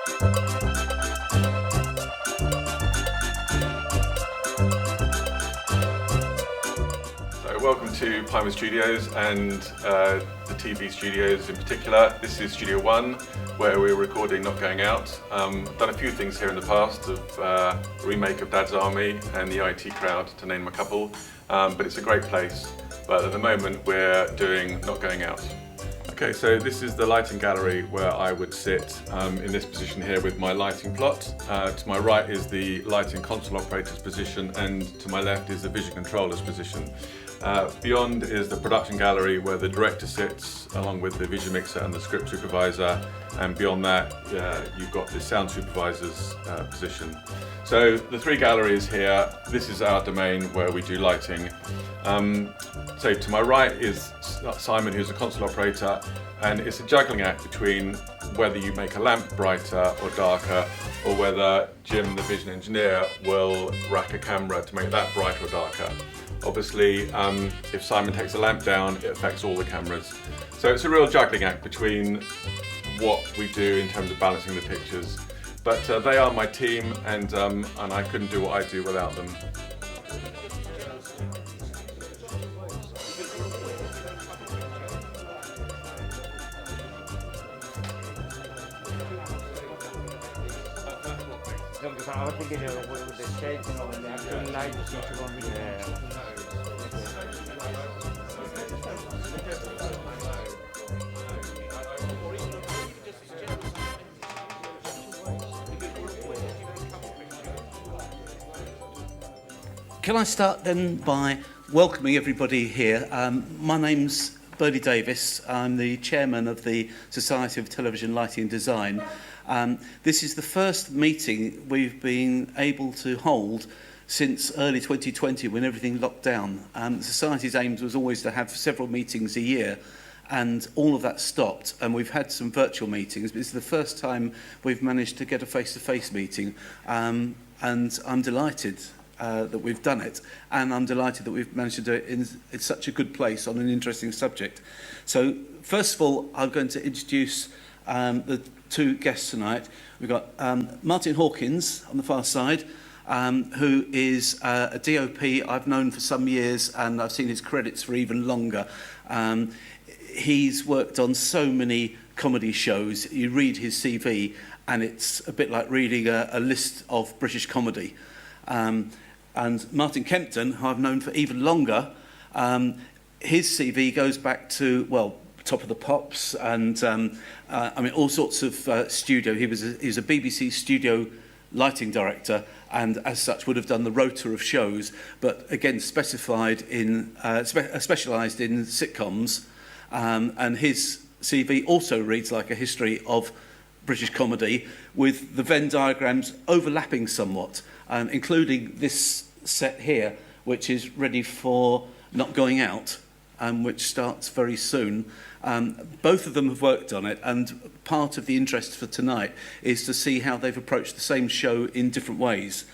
Welcome to Pinewood Studios and the TV studios in particular. This is Studio One, where we're recording Not Going Out. I've done a few things here in the past, a remake of Dad's Army and the IT Crowd, to name a couple, but it's a great place. But at the moment we're doing Not Going Out. Okay, so this is the lighting gallery where I would sit in this position here with my lighting plot. To my right is the lighting console operator's position, and to my left is the vision controller's position. Beyond is the production gallery where the director sits along with the vision mixer and the script supervisor, and beyond that you've got the sound supervisor's position. So the three galleries here, this is our domain where we do lighting. So to my right is Simon, who's a console operator, and it's a juggling act between whether you make a lamp brighter or darker, or whether Jim, the vision engineer, will rack a camera to make that brighter or darker. Obviously, if Simon takes a lamp down, it affects all the cameras. So it's a real juggling act between what we do in terms of balancing the pictures. But they are my team, and I couldn't do what I do without them. I was thinking with the shades and all the actual lights each one. Can I start then by welcoming everybody here? My name's Bertie Davis. I'm the chairman of the Society of Television Lighting and Design. This is the first meeting we've been able to hold since early 2020, when everything locked down. The Society's aims was always to have several meetings a year, and all of that stopped, and we've had some virtual meetings, but it's the first time we've managed to get a face-to-face meeting, and I'm delighted that we've done it, and I'm delighted that we've managed to do it in such a good place on an interesting subject. So first of all, I'm going to introduce the two guests tonight. We've got Martin Hawkins on the far side, who is a DOP I've known for some years, and I've seen his credits for even longer. He's worked on so many comedy shows. You read his CV and it's a bit like reading a list of British comedy. And Martin Kempton, who I've known for even longer, his CV goes back to, well, Top of the Pops, and I mean all sorts of studio. He was a BBC studio lighting director, and as such would have done the rota of shows, but again specialised in sitcoms, and his CV also reads like a history of British comedy, with the Venn diagrams overlapping somewhat, including this set here, which is ready for Not Going Out, which starts very soon. Both of them have worked on it, and part of the interest for tonight is to see how they've approached the same show in different ways.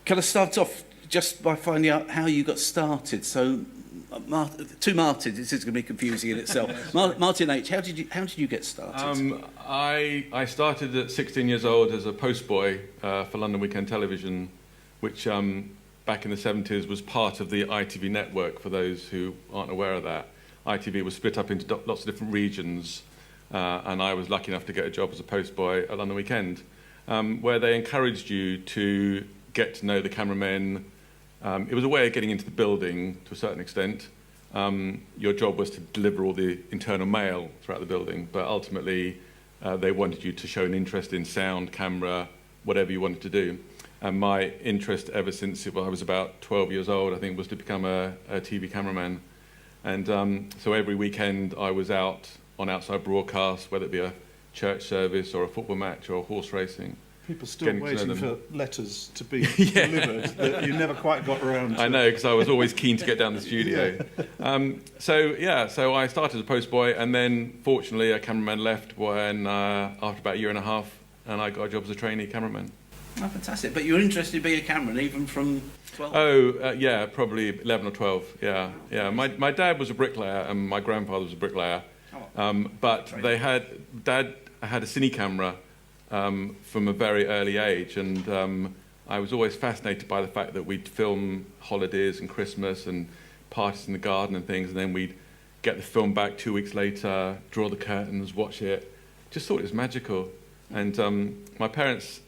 Can I start off just by finding out how you got started? So, two Martins, this is going to be confusing in itself. Martin H, how did you get started? I started at 16 years old as a postboy for London Weekend Television, which back in the 70s was part of the ITV network, for those who aren't aware of that. ITV was split up into lots of different regions, and I was lucky enough to get a job as a postboy at London Weekend, where they encouraged you to get to know the cameramen. It was a way of getting into the building to a certain extent. Your job was to deliver all the internal mail throughout the building, but ultimately they wanted you to show an interest in sound, camera, whatever you wanted to do. And my interest ever since I was about 12 years old, I think, was to become a TV cameraman. And so every weekend I was out on outside broadcasts, whether it be a church service or a football match or horse racing. People still waiting for letters to be delivered that you never quite got around to. I know, because I was always keen to get down to the studio. So I started as a postboy, and then fortunately a cameraman left when after about a year and a half, and I got a job as a trainee cameraman. Oh, fantastic. But you were interested in being a cameraman even from 12? Yeah, probably 11 or 12, yeah. My dad was a bricklayer and my grandfather was a bricklayer. But Dad had a cine camera from a very early age, and I was always fascinated by the fact that we'd film holidays and Christmas and parties in the garden and things, and then we'd get the film back 2 weeks later, draw the curtains, watch it. Just thought it was magical. And my parents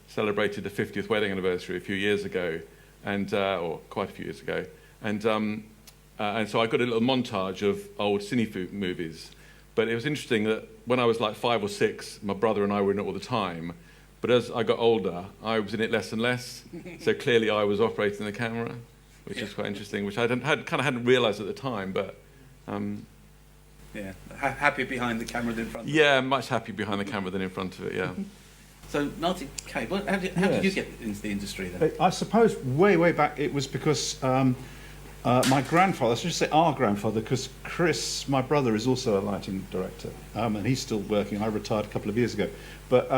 celebrated the 50th wedding anniversary a few years ago, and or quite a few years ago, and so I got a little montage of old cine movies. But it was interesting that when I was like 5 or 6, my brother and I were in it all the time. But as I got older, I was in it less and less. So clearly I was operating the camera, which is quite interesting, which I hadn't realised at the time. But Yeah, happy behind the camera than in front of it. yeah, much happier behind the camera than in front of it, yeah. So, Martin Kay, how did you get into the industry then? I suppose way back it was because my grandfather, I should say our grandfather, because Chris, my brother, is also a lighting director, and he's still working. I retired a couple of years ago. But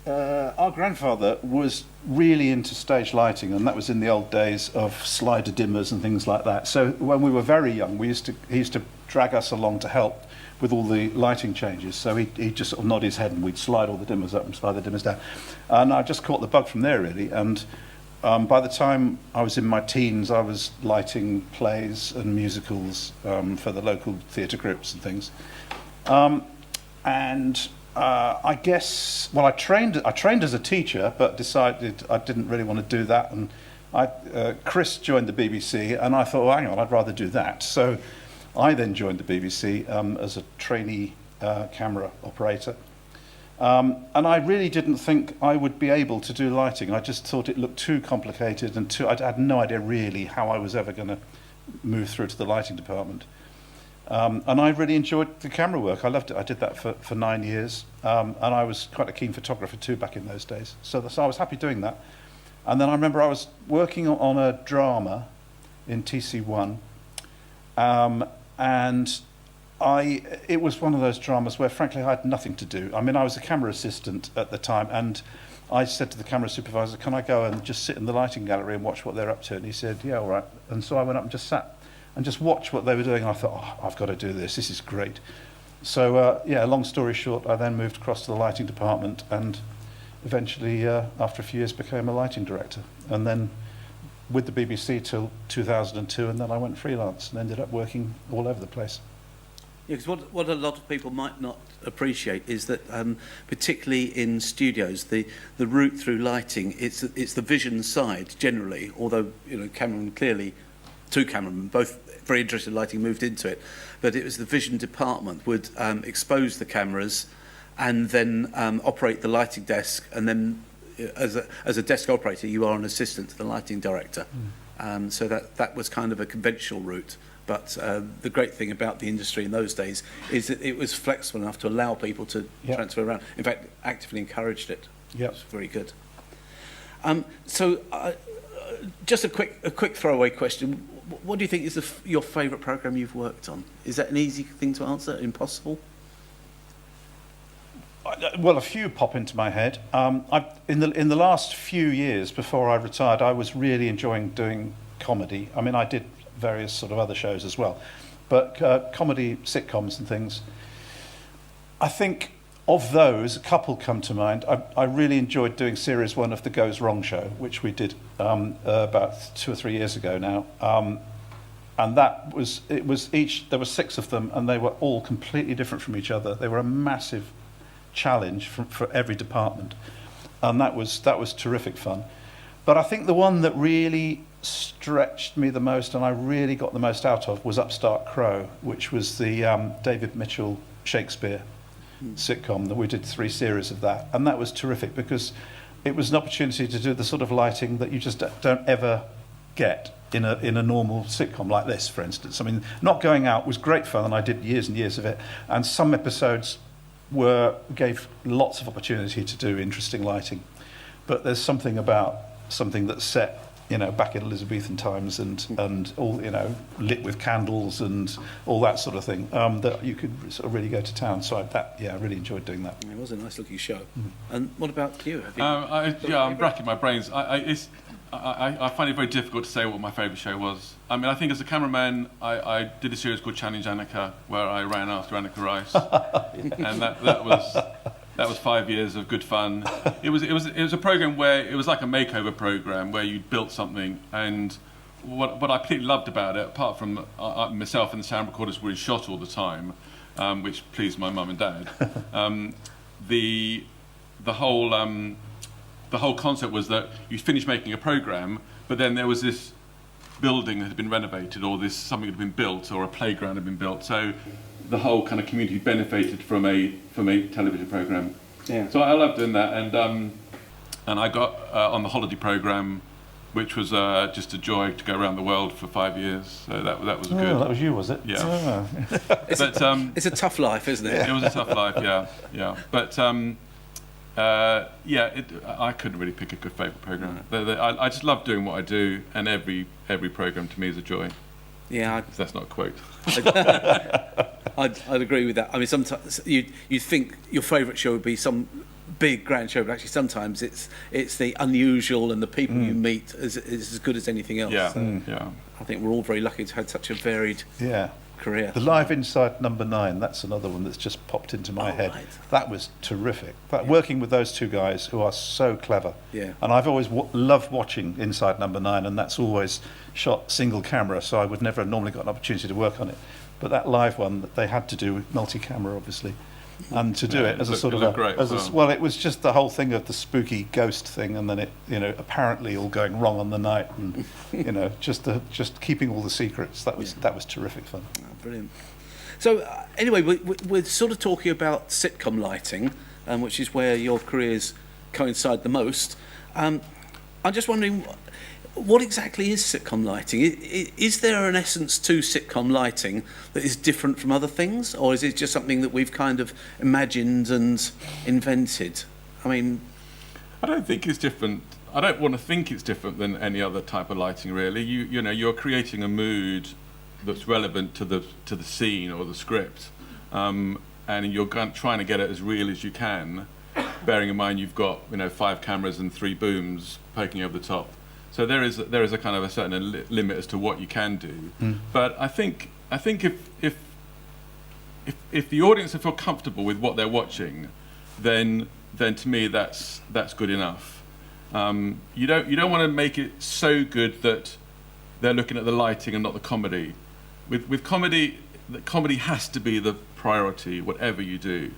our grandfather was really into stage lighting, and that was in the old days of slider dimmers and things like that. So when we were very young, he used to drag us along to help with all the lighting changes. So he'd just sort of nod his head and we'd slide all the dimmers up and slide the dimmers down. And I just caught the bug from there, really. And by the time I was in my teens, I was lighting plays and musicals for the local theatre groups and things. I guess, well, I trained as a teacher, but decided I didn't really want to do that. And Chris joined the BBC, and I thought, well, hang on, I'd rather do that. So I then joined the BBC as a trainee camera operator. And I really didn't think I would be able to do lighting. I just thought it looked too complicated, and I had no idea really how I was ever going to move through to the lighting department. And I really enjoyed the camera work. I loved it. I did that for 9 years. And I was quite a keen photographer too back in those days. So I was happy doing that. And then I remember I was working on a drama in TC1. And it was one of those dramas where, frankly, I had nothing to do. I mean, I was a camera assistant at the time, and I said to the camera supervisor, can I go and just sit in the lighting gallery and watch what they're up to? And he said, yeah, all right. And so I went up and just sat and just watched what they were doing. And I thought, oh, I've got to do this. This is great. So, yeah, long story short, I then moved across to the lighting department and eventually, after a few years, became a lighting director. And then with the BBC till 2002, and then I went freelance and ended up working all over the place. Yeah, because what a lot of people might not appreciate is that, particularly in studios, the route through lighting, it's the vision side generally. Although two cameramen, both very interested in lighting, moved into it, but it was the vision department would expose the cameras, and then operate the lighting desk, and then as a desk operator, you are an assistant to the lighting director. So that was kind of a conventional route. But the great thing about the industry in those days is that it was flexible enough to allow people to transfer around. In fact, actively encouraged it. Yeah, it's very good. Just a quick throwaway question. What do you think is your favourite programme you've worked on? Is that an easy thing to answer? Impossible? Well, a few pop into my head. In the last few years before I retired, I was really enjoying doing comedy. I mean, I did various sort of other shows as well, but comedy sitcoms and things. I think of those, a couple come to mind. I really enjoyed doing series 1 of the Goes Wrong show, which we did about 2 or 3 years ago now. And there were 6 of them, and they were all completely different from each other. They were a massive challenge for every department, and that was terrific fun. But I think the one that really stretched me the most and I really got the most out of was Upstart Crow, which was the David Mitchell Shakespeare sitcom that we did 3 series of that, and that was terrific because it was an opportunity to do the sort of lighting that you just don't ever get in a normal sitcom like this, for instance. I mean, Not Going Out was great fun, and I did years and years of it, and some episodes gave lots of opportunity to do interesting lighting. But there's something about something that's set, back in Elizabethan times and all, lit with candles and all that sort of thing, that you could sort of really go to town. So I really enjoyed doing that. It was a nice looking show. And what about you? I'm racking my brains. I find it very difficult to say what my favourite show was. I mean, I think as a cameraman, I did a series called Challenge Annika, where I ran after Annika Rice, and that was That was 5 years of good fun. It was a program where it was like a makeover program where you built something, and what I particularly loved about it, apart from myself and the sound recorders were in shot all the time, which pleased my mum and dad. The whole concept was that you finished making a program, but then there was this building that had been renovated, or something had been built, or a playground had been built. So the whole kind of community benefited from a television program. Yeah. So I loved doing that, and I got on the holiday program, which was just a joy to go around the world for 5 years. So that was good. Oh, that was you, was it? Yeah. Oh. It's a tough life, isn't it? It was a tough life, yeah. But I couldn't really pick a good favourite program. I just love doing what I do, and every program to me is a joy. Yeah, If that's not a quote. I'd agree with that. I mean, sometimes you think your favourite show would be some big grand show, but actually sometimes it's the unusual and the people you meet is as good as anything else. Yeah, So yeah. I think we're all very lucky to have had such a varied Yeah. career. The Live Inside Number 9, that's another one that's just popped into my head. Right. That was terrific. Working with those two guys who are so clever. Yeah. And I've always loved watching Inside Number 9, and that's always shot single camera, so I would never have normally got an opportunity to work on it. But that live one, that they had to do multi-camera, obviously. And to do Yeah, it as a it sort of looked great as well. well, it was just the whole thing of the spooky ghost thing, and then it, apparently all going wrong on the night, and just keeping all the secrets. That was terrific fun. Oh, brilliant. So anyway, we're sort of talking about sitcom lighting, which is where your careers coincide the most. I'm just wondering, what exactly is sitcom lighting? Is there an essence to sitcom lighting that is different from other things, or is it just something that we've kind of imagined and invented? I mean, I don't think it's different. I don't want to think it's different than any other type of lighting, really. You're creating a mood that's relevant to the scene or the script, and you're trying to get it as real as you can, bearing in mind you've got 5 cameras and 3 booms poking over the top. So there is a kind of a certain limit as to what you can do. But I think if the audience feel comfortable with what they're watching, then to me that's good enough. You don't want to make it so good that they're looking at the lighting and not the comedy. With comedy, the comedy has to be the priority, whatever you do.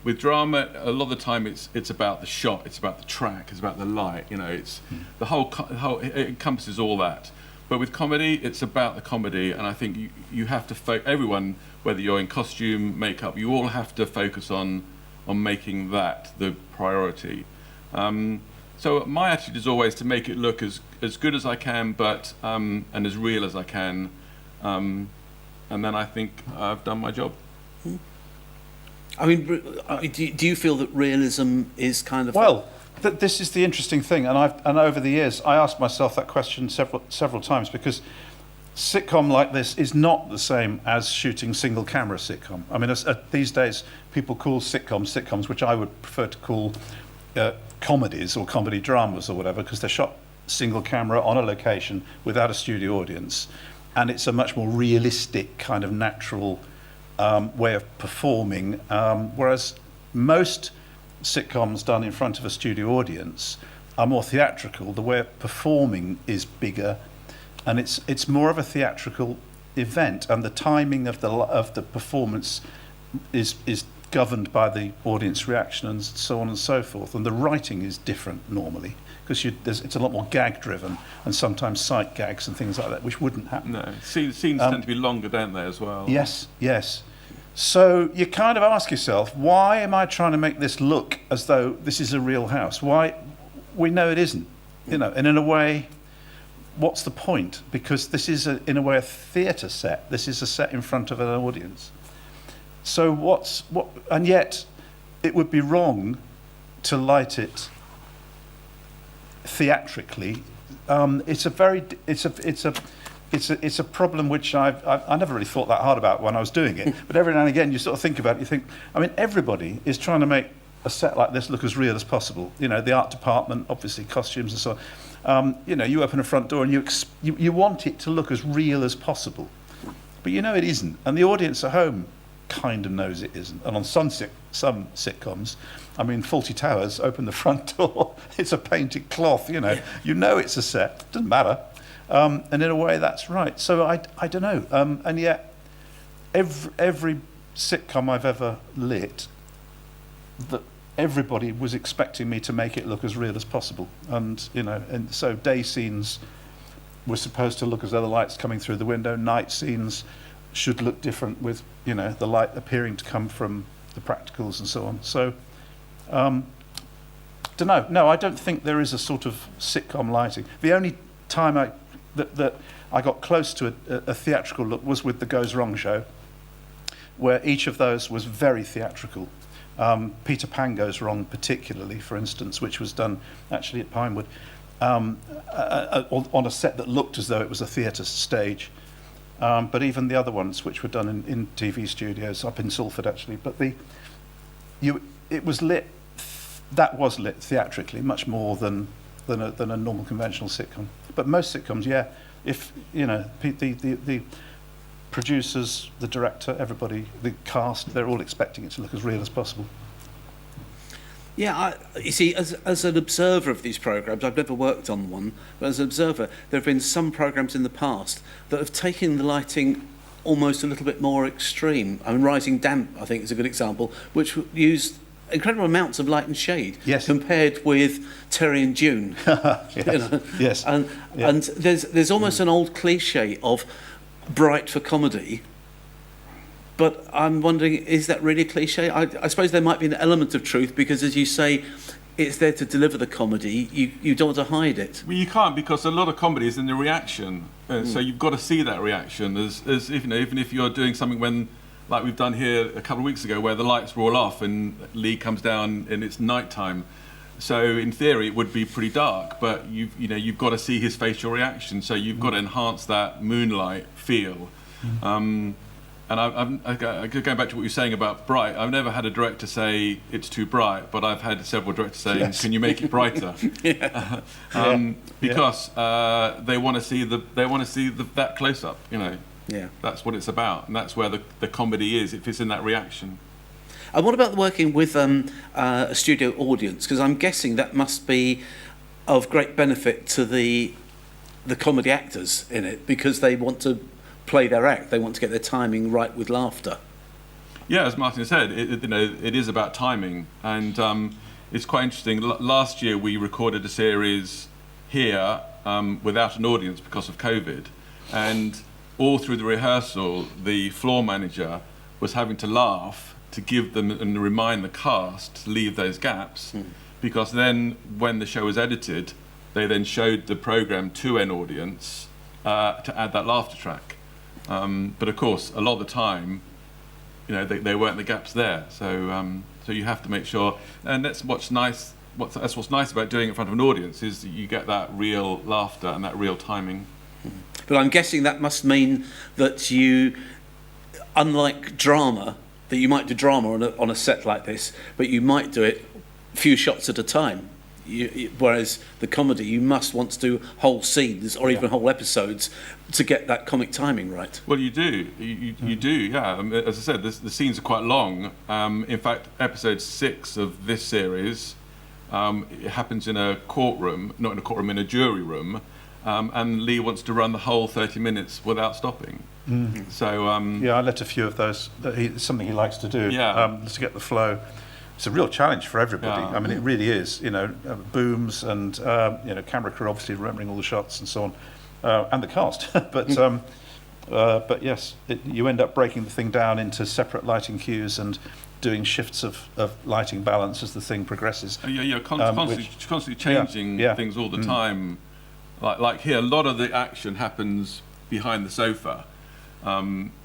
With drama, a lot of the time it's about the shot, it's about the track, it's about the light. It's the whole it encompasses all that. But with comedy, it's about the comedy, and I think you have to everyone, whether you're in costume, makeup, you all have to focus on making that the priority. So my attitude is always to make it look as good as I can, but and as real as I can, and then I think I've done my job. I mean, do you feel that realism is kind of... Well, this is the interesting thing, and over the years I asked myself that question several times, because sitcom like this is not the same as shooting single camera sitcom. I mean, these days people call sitcoms, which I would prefer to call comedies or comedy dramas or whatever, because they're shot single camera on a location without a studio audience, and it's a much more realistic kind of natural way of performing, whereas most sitcoms done in front of a studio audience are more theatrical. The way of performing is bigger, and it's more of a theatrical event, and the timing of the performance is governed by the audience reaction and so on and so forth. And the writing is different normally, because it's a lot more gag driven, and sometimes sight gags and things like that, which wouldn't happen. No, scenes tend to be longer, don't they, as well? Yes. So you kind of ask yourself, why am I trying to make this look as though this is a real house? Why? We know it isn't. And in a way, what's the point? Because this is, in a way, a theatre set. This is a set in front of an audience. So and yet, it would be wrong to light it theatrically. It's a problem which I never really thought that hard about when I was doing it. But every now and again, you sort of think about it. You think, I mean, everybody is trying to make a set like this look as real as possible. The art department, obviously, costumes and so on. You open a front door and you want it to look as real as possible. But it isn't. And the audience at home kind of knows it isn't. And on some sitcoms, I mean, Fawlty Towers, open the front door, it's a painted cloth, you know it's a set, doesn't matter. And in a way, that's right. So I don't know. And yet, every sitcom I've ever lit, that everybody was expecting me to make it look as real as possible. And, and so day scenes were supposed to look as though the light's coming through the window. Night scenes should look different with, the light appearing to come from the practicals and so on. So, don't know. No, I don't think there is a sort of sitcom lighting. The only time that I got close to a theatrical look was with the Goes Wrong show, where each of those was very theatrical. Peter Pan Goes Wrong particularly, for instance, which was done actually at Pinewood, on a set that looked as though it was a theatre stage. But even the other ones, which were done in TV studios up in Salford actually, but it was lit. That was lit theatrically much more than a normal conventional sitcom. But most sitcoms, yeah, if the producers, the director, everybody, the cast, they're all expecting it to look as real as possible. Yeah, you see, as an observer of these programmes, I've never worked on one, but as an observer, there have been some programmes in the past that have taken the lighting almost a little bit more extreme. I mean, Rising Damp, I think, is a good example, which used incredible amounts of light and shade, yes, compared with Terry and June. Yes. Yes. And there's almost an old cliche of bright for comedy. But I'm wondering, is that really a cliche? I suppose there might be an element of truth, because, as you say, it's there to deliver the comedy. You don't want to hide it. Well, you can't, because a lot of comedy is in the reaction. So you've got to see that reaction. As if, even if you're doing something when, like we've done here a couple of weeks ago, where the lights were all off and Lee comes down and it's nighttime. So in theory, it would be pretty dark, but you've got to see his facial reaction. So you've got to enhance that moonlight feel. And I'm going back to what you're saying about bright. I've never had a director say it's too bright, but I've had several directors saying, yes, can you make it brighter? Because they want to see that close up. Yeah, that's what it's about, and that's where the comedy is. If it's in that reaction. And what about working with a studio audience? Because I'm guessing that must be of great benefit to the comedy actors in it, because they want to play their act. They want to get their timing right with laughter. Yeah, as Martin said, it is about timing, and it's quite interesting. Last year we recorded a series here without an audience because of COVID, and all through the rehearsal, the floor manager was having to laugh to give them and remind the cast to leave those gaps, because then when the show was edited, they then showed the program to an audience to add that laughter track. But of course, a lot of the time, they weren't the gaps there. So you have to make sure, and that's what's nice. That's what's nice about doing it in front of an audience, is that you get that real laughter and that real timing. But I'm guessing that must mean that you, unlike drama, that you might do drama on a set like this, but you might do it a few shots at a time. Whereas the comedy, you must want to do whole scenes or even whole episodes to get that comic timing right. Well, you do. You do, yeah. As I said, the scenes are quite long. In fact, episode 6 of this series, it happens in a courtroom, not in a courtroom, in a jury room, and Lee wants to run the whole 30 minutes without stopping. So yeah, I let a few of those. It's something he likes to do. Yeah. To get the flow. It's a real challenge for everybody. Yeah. I mean, it really is. Booms and camera crew, obviously remembering all the shots and so on, and the cast. But yes, you end up breaking the thing down into separate lighting cues and doing shifts of lighting balance as the thing progresses. You're constantly changing things all the time. Like here, a lot of the action happens behind the sofa,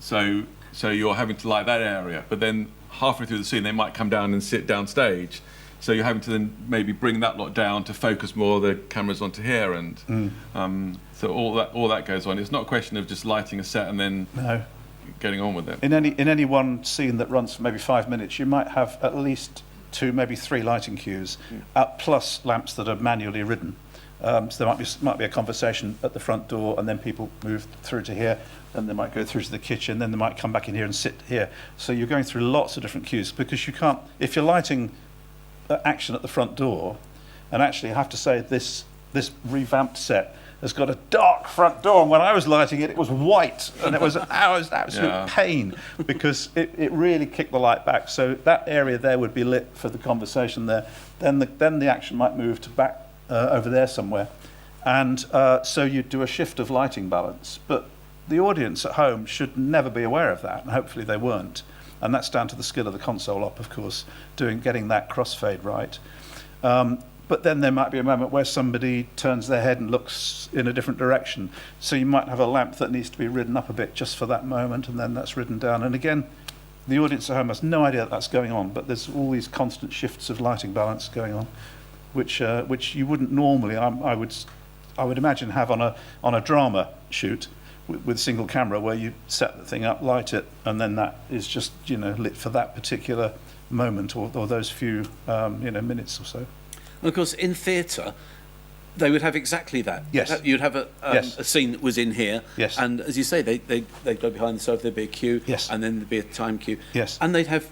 so you're having to light that area, but then halfway through the scene they might come down and sit downstage, so you're having to then maybe bring that lot down to focus more the cameras onto here, and so all that goes on. It's not a question of just lighting a set and then getting on with it. In any one scene that runs for maybe 5 minutes, you might have at least 2, maybe 3 lighting cues, plus lamps that are manually ridden. So there might be a conversation at the front door, and then people move through to here, then they might go through to the kitchen, then they might come back in here and sit here. So you're going through lots of different queues, because you can't, if you're lighting action at the front door, and actually I have to say this revamped set has got a dark front door, and when I was lighting it, it was white, and it was an absolute pain, because it really kicked the light back. So that area there would be lit for the conversation there. Then the action might move to back over there somewhere, and so you'd do a shift of lighting balance. But the audience at home should never be aware of that, and hopefully they weren't. And that's down to the skill of the console op, of course, getting that crossfade right. But then there might be a moment where somebody turns their head and looks in a different direction. So you might have a lamp that needs to be ridden up a bit just for that moment, and then that's ridden down. And again, the audience at home has no idea that that's going on, but there's all these constant shifts of lighting balance going on, which you wouldn't normally, I would imagine, have on a drama shoot with single camera, where you set the thing up, light it, and then that is just lit for that particular moment or those few minutes or so. And of course, in theatre, they would have exactly that. Yes. You'd have Yes. a scene that was in here. Yes. And as you say, they'd go behind the sofa, there'd be a queue. Yes. And then there'd be a time queue. Yes. And they'd have,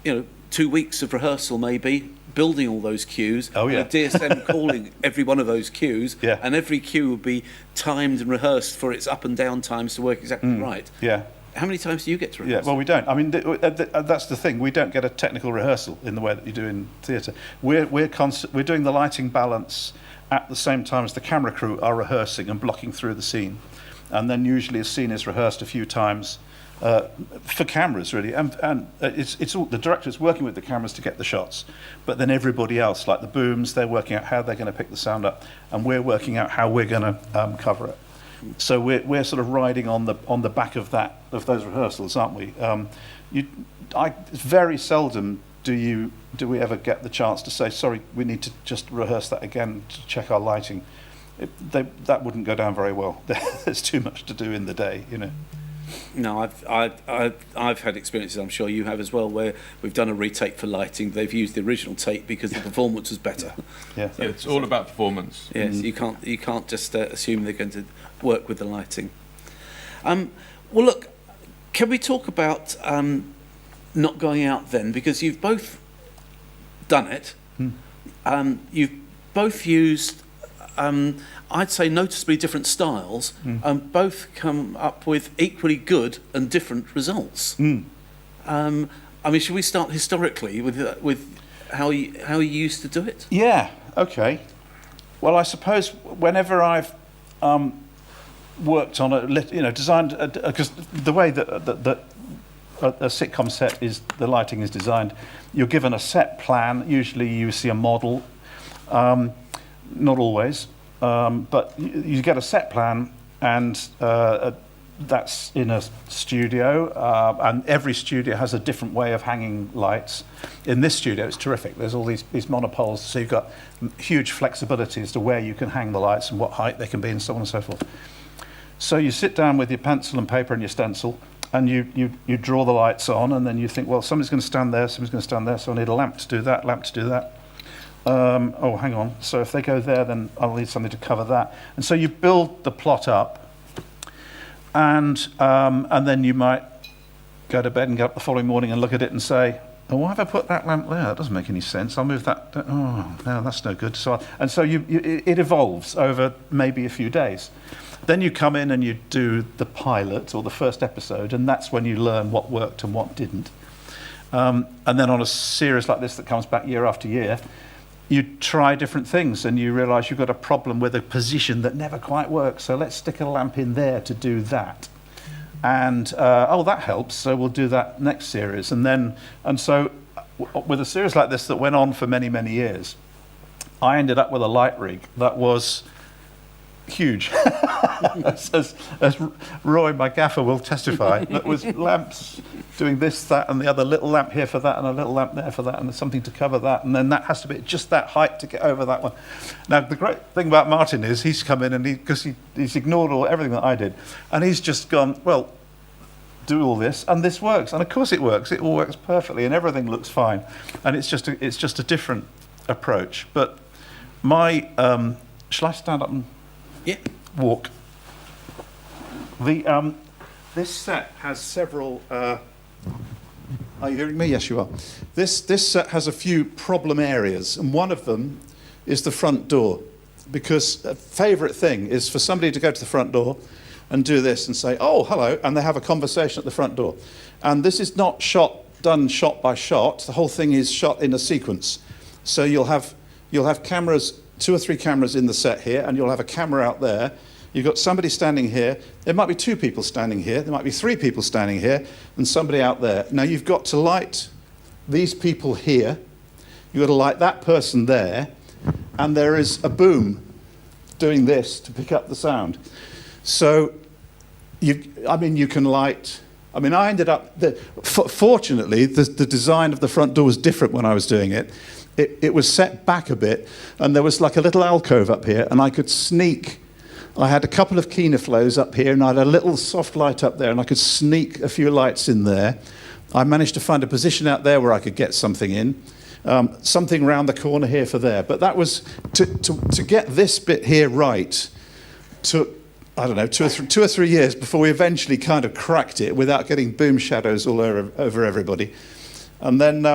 2 weeks of rehearsal maybe, building all those queues. Oh, yeah. And a DSM calling every one of those queues. Yeah. And every queue would be timed and rehearsed for its up and down times to work exactly right. Yeah. How many times do you get to rehearse? Yeah, well, we don't. I mean, that's the thing. We don't get a technical rehearsal in the way that you do in theatre. We're doing the lighting balance at the same time as the camera crew are rehearsing and blocking through the scene, and then usually a scene is rehearsed a few times for cameras, really. And it's all the director's working with the cameras to get the shots, but then everybody else, like the booms, they're working out how they're going to pick the sound up, and we're working out how we're going to cover it. So we're sort of riding on the back of those rehearsals, aren't we? Very seldom do we ever get the chance to say, sorry, we need to just rehearse that again to check our lighting. That wouldn't go down very well. There's too much to do in the day, No, I've had experiences, I'm sure you have as well, where we've done a retake for lighting. They've used the original take because the performance was better. Yeah. Yeah, it's all about performance. Yes, you can't just assume they're going to work with the lighting. Well, look, can we talk about not going out then? Because you've both done it. You've both used, I'd say, noticeably different styles, and both come up with equally good and different results. I mean, should we start historically with how you used to do it? Yeah. Okay. Well, I suppose whenever I've worked on designed, because the way that a sitcom set is, the lighting is designed, you're given a set plan. Usually you see a model, not always, but you get a set plan, and that's in a studio, and every studio has a different way of hanging lights. In this studio, it's terrific. There's all these monopoles, so you've got huge flexibility as to where you can hang the lights and what height they can be, and so on and so forth. So you sit down with your pencil and paper and your stencil, and you draw the lights on, and then you think, well, somebody's going to stand there, somebody's going to stand there, so I need a lamp to do that, lamp to do that. Oh, hang on. So if they go there, then I'll need something to cover that. And so you build the plot up, and then you might go to bed and get up the following morning and look at it and say, oh, why have I put that lamp there? That doesn't make any sense. I'll move that. Oh, no, that's no good. So it evolves over maybe a few days. Then you come in and you do the pilot or the first episode, and that's when you learn what worked and what didn't. And then on a series like this that comes back year after year, you try different things, and you realise you've got a problem with a position that never quite works. So let's stick a lamp in there to do that. And that helps. So we'll do that next series. And so with a series like this that went on for many, many years, I ended up with a light rig that was huge, as Roy, my gaffer, will testify. That was lamps doing this, that, and the other, little lamp here for that, and a little lamp there for that, and there's something to cover that, and then that has to be just that height to get over that one. Now, the great thing about Martin is he's come in and he's ignored everything that I did, and he's just gone, well, do all this, and this works, and of course it works. It all works perfectly, and everything looks fine, and it's just a different approach. But my shall I stand up and Yeah. walk? This set has several. Are you hearing me? Yes, you are. This set has a few problem areas, and one of them is the front door, because a favourite thing is for somebody to go to the front door and do this and say, "Oh, hello," and they have a conversation at the front door. And this is not done shot by shot. The whole thing is shot in a sequence. So you'll have cameras, 2 or 3 cameras in the set here, and you'll have a camera out there. You've got somebody standing here. There might be 2 people standing here. There might be 3 people standing here, and somebody out there. Now you've got to light these people here. You've got to light that person there, and there is a boom doing this to pick up the sound. So, you can light. I mean, I ended up. Fortunately, the design of the front door was different when I was doing it. It was set back a bit, and there was like a little alcove up here, and I could sneak. I had a couple of Keener flows up here, and I had a little soft light up there, and I could sneak a few lights in there. I managed to find a position out there where I could get something in, something round the corner here for there. But that was to get this bit here right. Took, I don't know, 2 or 3 years before we eventually kind of cracked it without getting boom shadows all over everybody. And then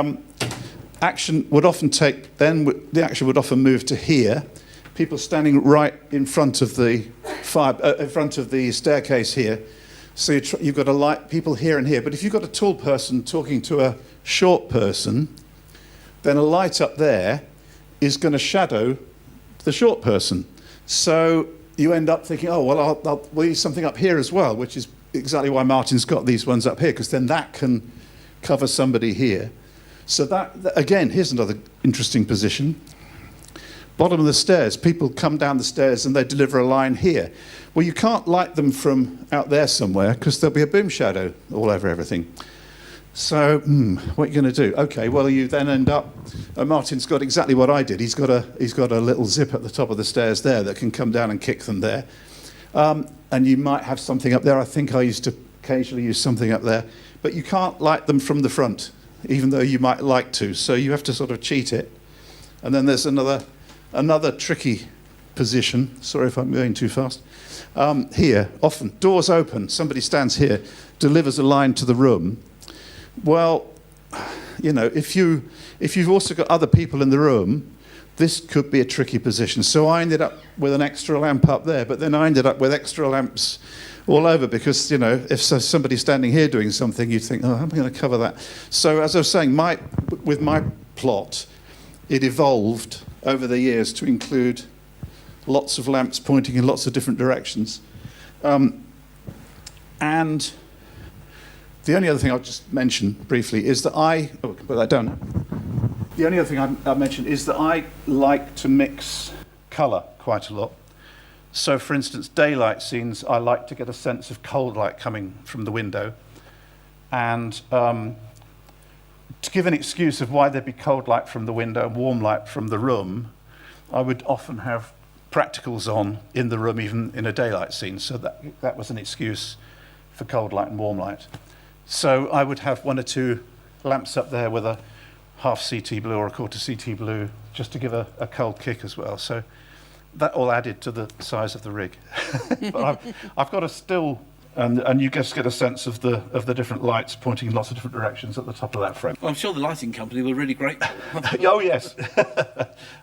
action would often take. Then the action would often move to here. People standing right in front of the in front of the staircase here. So you've got to light people here and here. But if you've got a tall person talking to a short person, then a light up there is going to shadow the short person. So you end up thinking, oh, well, we'll use something up here as well, which is exactly why Martin's got these ones up here, because then that can cover somebody here. So that again, here's another interesting position. Bottom of the stairs, people come down the stairs and they deliver a line here. Well, you can't light them from out there somewhere because there'll be a boom shadow all over everything. So, what are you going to do? Okay, well, you then end up. Martin's got exactly what I did. He's got a little zip at the top of the stairs there that can come down and kick them there. And you might have something up there. I think I used to occasionally use something up there, but you can't light them from the front, even though you might like to. So you have to sort of cheat it. And then there's another tricky position. Sorry if I'm going too fast. Here, often doors open. Somebody stands here, delivers a line to the room. Well, you know, if you've also got other people in the room, this could be a tricky position. So I ended up with an extra lamp up there, but then I ended up with extra lamps all over because, you know, if somebody's standing here doing something, you'd think, oh, how am I going to cover that? So as I was saying, with my plot, it evolved over the years to include lots of lamps pointing in lots of different directions. And the only other thing I'll just mention briefly is that I can put that down. The only other thing I'll mention is that I like to mix colour quite a lot. So, for instance, daylight scenes, I like to get a sense of cold light coming from the window. And to give an excuse of why there'd be cold light from the window and warm light from the room, I would often have practicals on in the room, even in a daylight scene. So that was an excuse for cold light and warm light. So I would have 1 or 2 lamps up there with a half CT blue or a quarter CT blue, just to give a cold kick as well. So that all added to the size of the rig. But I've got a still, and you just get a sense of the different lights pointing in lots of different directions at the top of that frame. Well, I'm sure the lighting company were really grateful. Oh yes,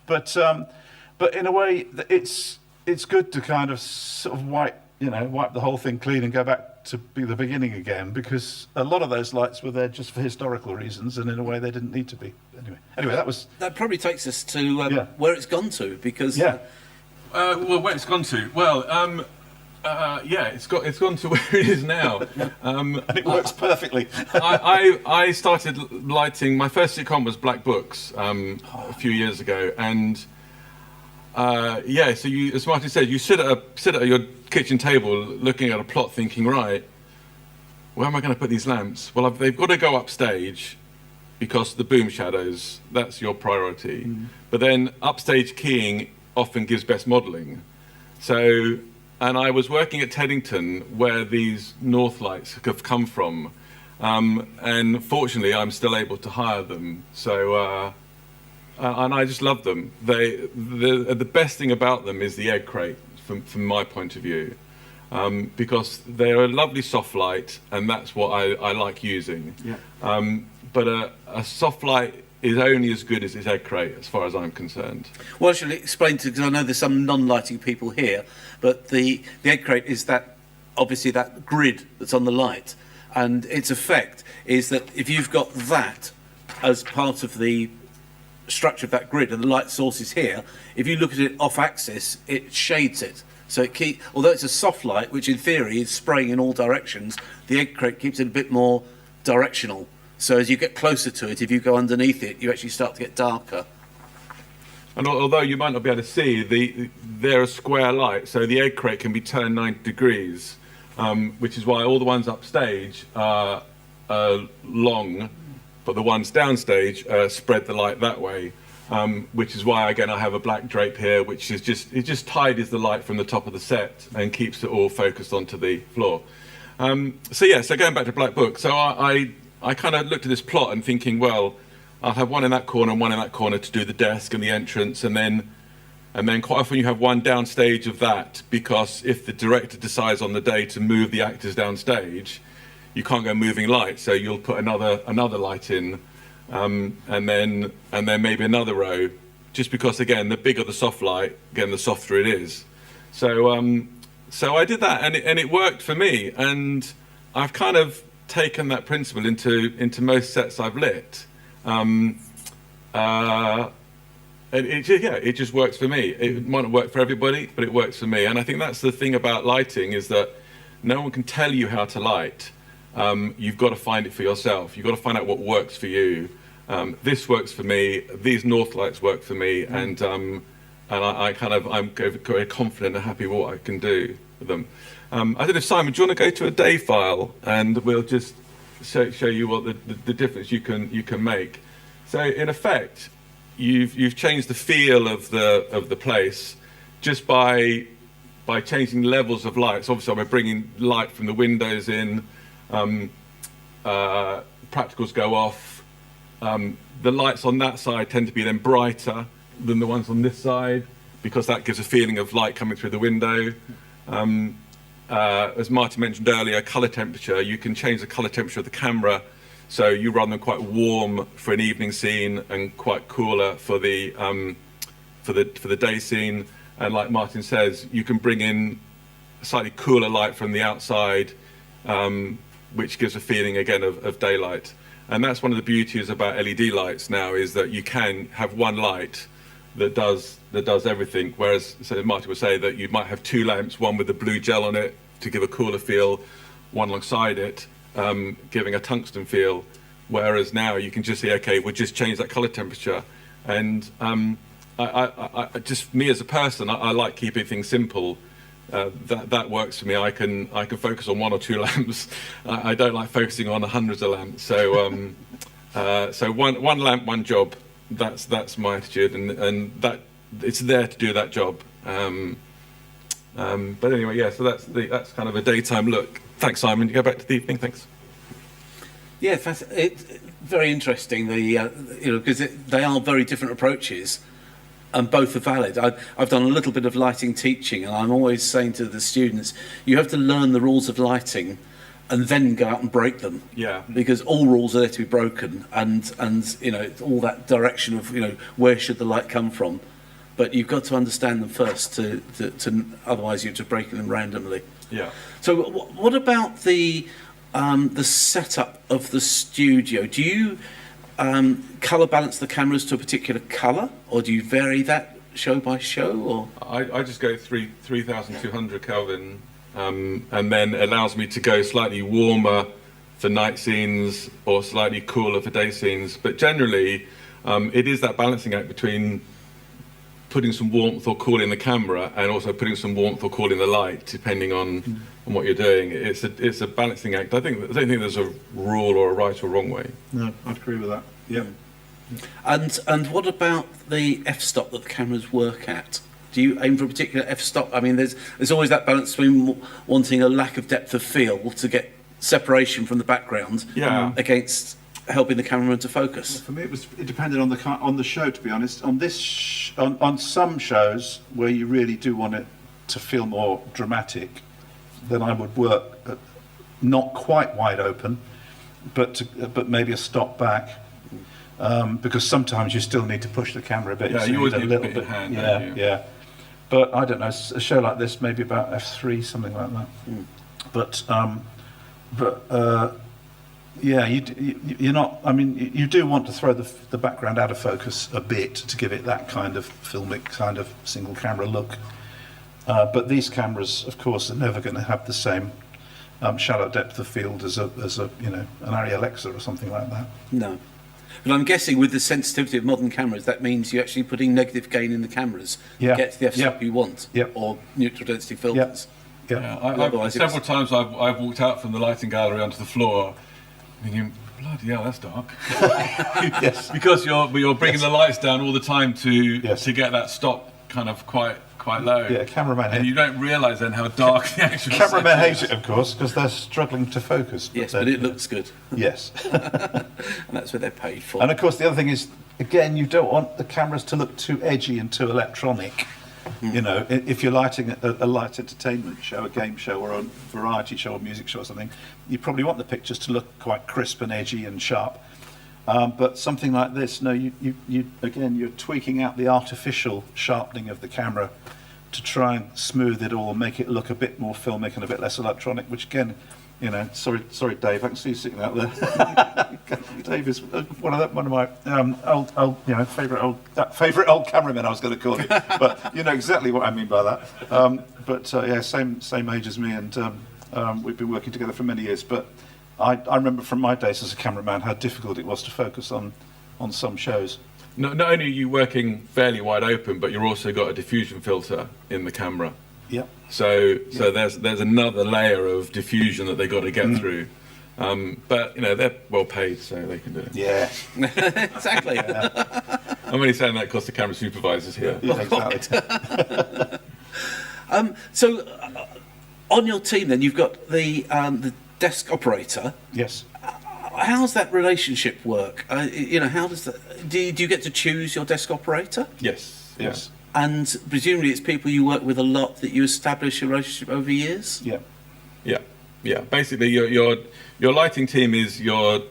but in a way, it's good to kind of sort of wipe the whole thing clean and go back to be the beginning again, because a lot of those lights were there just for historical reasons, and in a way they didn't need to be. Anyway, that probably takes us to where it's gone to, because well, where it's gone to? Well, it's gone to where it is now, and it works perfectly. I started lighting. My first sitcom was Black Books a few years ago, and so you, as Martin said, you sit at your kitchen table looking at a plot, thinking, right, where am I going to put these lamps? Well, they've got to go upstage because the boom shadows. That's your priority. But then upstage keying often gives best modelling. So, and I was working at Teddington where these north lights have come from, and fortunately I'm still able to hire them. So and I just love them. The best thing about them is the egg crate, from my point of view, because they're a lovely soft light, and that's what I like using. Yeah. But a soft light is only as good as its egg crate, as far as I'm concerned. Well, I should explain to, because I know there's some non-lighting people here, but the egg crate is that, obviously, that grid that's on the light, and its effect is that if you've got that as part of the structure of that grid and the light source is here, if you look at it off axis, it shades it. So although it's a soft light, which in theory is spraying in all directions, the egg crate keeps it a bit more directional. So as you get closer to it, if you go underneath it, you actually start to get darker. And although you might not be able to see, they're a square light, so the egg crate can be turned 90 degrees, which is why all the ones upstage are long, but the ones downstage spread the light that way. Which is why, again, I have a black drape here, which is just tidies the light from the top of the set and keeps it all focused onto the floor. So going back to Black Book, so I kind of looked at this plot and thinking, well, I'll have one in that corner and one in that corner to do the desk and the entrance, and then quite often you have one downstage of that, because if the director decides on the day to move the actors downstage, you can't go moving light, so you'll put another light in. And then maybe another row, just because, again, the bigger the soft light, again, the softer it is. So I did that, and it worked for me, and I've kind of taken that principle into most sets I've lit. It just works for me. It might not work for everybody, but it works for me. And I think that's the thing about lighting, is that no one can tell you how to light. You've got to find it for yourself. You've got to find out what works for you. This works for me. These north lights work for me, and I'm very confident and happy with what I can do with them. I don't know if, Simon, do you want to go to a day file, and we'll just show you what the difference you can make. So in effect, you've changed the feel of the place just by changing levels of lights. Obviously, we're bringing light from the windows in. Practicals go off. The lights on that side tend to be then brighter than the ones on this side, because that gives a feeling of light coming through the window. As Martin mentioned earlier, colour temperature, you can change the colour temperature of the camera, so you run them quite warm for an evening scene and quite cooler for the day scene. And like Martin says, you can bring in slightly cooler light from the outside, which gives a feeling again of daylight. And that's one of the beauties about LED lights now, is that you can have one light that does everything. Whereas, so Martin would say that you might have two lamps, one with the blue gel on it to give a cooler feel, one alongside it, giving a tungsten feel. Whereas now you can just say, okay, we'll just change that color temperature. And I just, me as a person, I like keeping things simple. That works for me. I can focus on one or two lamps. I don't like focusing on hundreds of lamps. So so one lamp, one job. That's my attitude, and that it's there to do that job. But anyway, yeah. So that's kind of a daytime look. Thanks, Simon. You go back to the evening. Thanks. Yeah, it's very interesting. Because they are very different approaches. And both are valid. I've done a little bit of lighting teaching, and I'm always saying to the students, you have to learn the rules of lighting and then go out and break them. Yeah. Because all rules are there to be broken, and all that direction of where should the light come from. But you've got to understand them first to otherwise you're just breaking them randomly. Yeah. So what about the setup of the studio? Do you colour balance the cameras to a particular colour, or do you vary that show by show? Or I just go 3,200 Kelvin, and then allows me to go slightly warmer for night scenes or slightly cooler for day scenes. But generally, it is that balancing act between putting some warmth or cool in the camera and also putting some warmth or cool in the light, depending on what you're doing. It's a balancing act. I don't think there's a rule or a right or wrong way. No, I'd agree with that. Yeah. And what about the f-stop that the cameras work at? Do you aim for a particular f-stop? I mean, there's always that balance between wanting a lack of depth of field to get separation from the background, Yeah. against helping the cameraman to focus? For me, it depended on the show, to be honest. On on some shows where you really do want it to feel more dramatic, then I would work not quite wide open, but maybe a stop back, because sometimes you still need to push the camera a bit. Yeah, so you always need need a a little bit bit. of hand, Yeah, don't you? yeah. But I don't know. A show like this, maybe about f3, something like that. But yeah, you're not. I mean, you do want to throw the background out of focus a bit to give it that kind of filmic, kind of single camera look. But these cameras, of course, are never going to have the same shallow depth of field as a an Arri Alexa or something like that. No. But I'm guessing with the sensitivity of modern cameras, that means you're actually putting negative gain in the cameras Yeah. to get to the f-stop Yeah. you want, Yeah. or neutral density filters. Yeah. Yeah, Otherwise it was- several times I've walked out from the lighting gallery onto the floor, thinking, "Bloody hell, that's dark." Yes. Because you're bringing the lights down all the time Yes. to get that stop kind of quite low. Yeah, cameraman. And you don't realise then how dark the actual Cameramen set hate is. it, of course, because they're struggling to focus. Yes, then- but it looks good, Yes. and that's what they're paid for. And of course, the other thing is, again, you don't want the cameras to look too edgy and too electronic. You know, if you're lighting a light entertainment show, a game show, or a variety show, or music show, or something, you probably want the pictures to look quite crisp and edgy and sharp. But something like this, no, you again, you're tweaking out the artificial sharpening of the camera to try and smooth it all, make it look a bit more filmic and a bit less electronic. Which again, sorry, Dave, I can see you sitting out there. Dave is one of my favourite old cameramen. I was going to call you, but you know exactly what I mean by that. Yeah, same age as me, and we've been working together for many years. But I remember from my days as a cameraman how difficult it was to focus on some shows. Not only are you working fairly wide open, but you've also got a diffusion filter in the camera. Yep. So there's another layer of diffusion that they got to get through. But they're well paid, so they can do it. Yeah. Exactly. I'm only saying that because the camera supervisor's here. Yeah, exactly. On your team, then you've got the desk operator. Yes. How's that relationship work? How does that? Do you get to choose your desk operator? Yes. Yes. And presumably it's people you work with a lot that you establish a relationship over years? Yeah. Yeah. Basically, your lighting team is your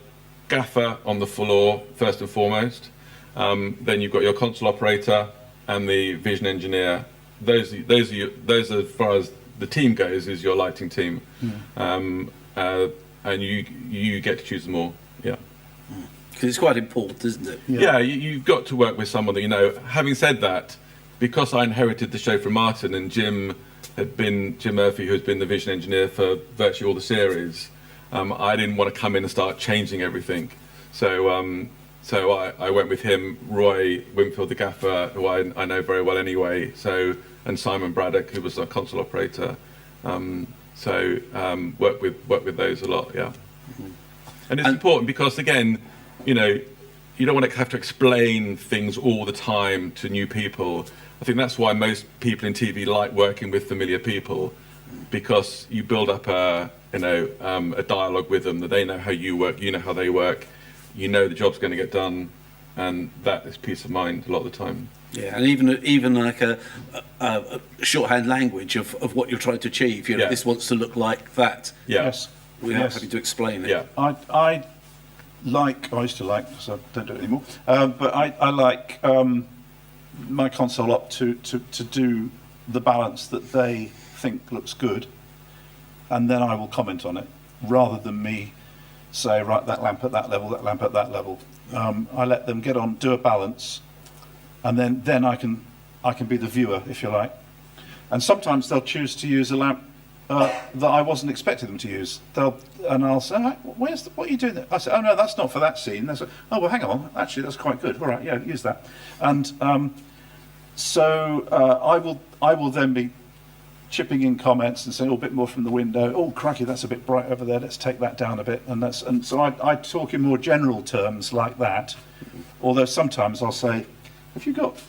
gaffer on the floor first and foremost. Then you've got your console operator and the vision engineer. Those as far as the team goes, is your lighting team. And you get to choose them all. Yeah. Because it's quite important, isn't it? Yeah, you've got to work with someone that you know. Having said that, because I inherited the show from Martin, and Jim Murphy, who's been the vision engineer for virtually all the series, I didn't want to come in and start changing everything. So I went with him, Roy Winfield, the gaffer, who I know very well anyway. And Simon Braddock, who was our console operator. Work with those a lot, yeah. And it's important because, again, you don't want to have to explain things all the time to new people. I think that's why most people in TV like working with familiar people, because you build up a dialogue with them, that they know how you work, you know how they work, you know the job's going to get done, and that is peace of mind a lot of the time. Yeah, and even like a shorthand language of what you're trying to achieve. Yeah. This wants to look like that. Yeah. Yes. Without Yes. having to explain it. Yeah. I used to like, because I don't do it anymore, but I like my console op to do the balance that they think looks good, and then I will comment on it, rather than me say, right, that lamp at that level, that lamp at that level. I let them get on, do a balance, and then I can be the viewer, if you like. And sometimes they'll choose to use a lamp that I wasn't expecting them to use. I'll say, what are you doing there? I say, oh no, that's not for that scene. They say, oh well, hang on, actually that's quite good. All right, yeah, use that. And I will then be chipping in comments and saying, oh, a bit more from the window. Oh, crikey, that's a bit bright over there. Let's take that down a bit. And so I talk in more general terms like that. Although sometimes I'll say, have you got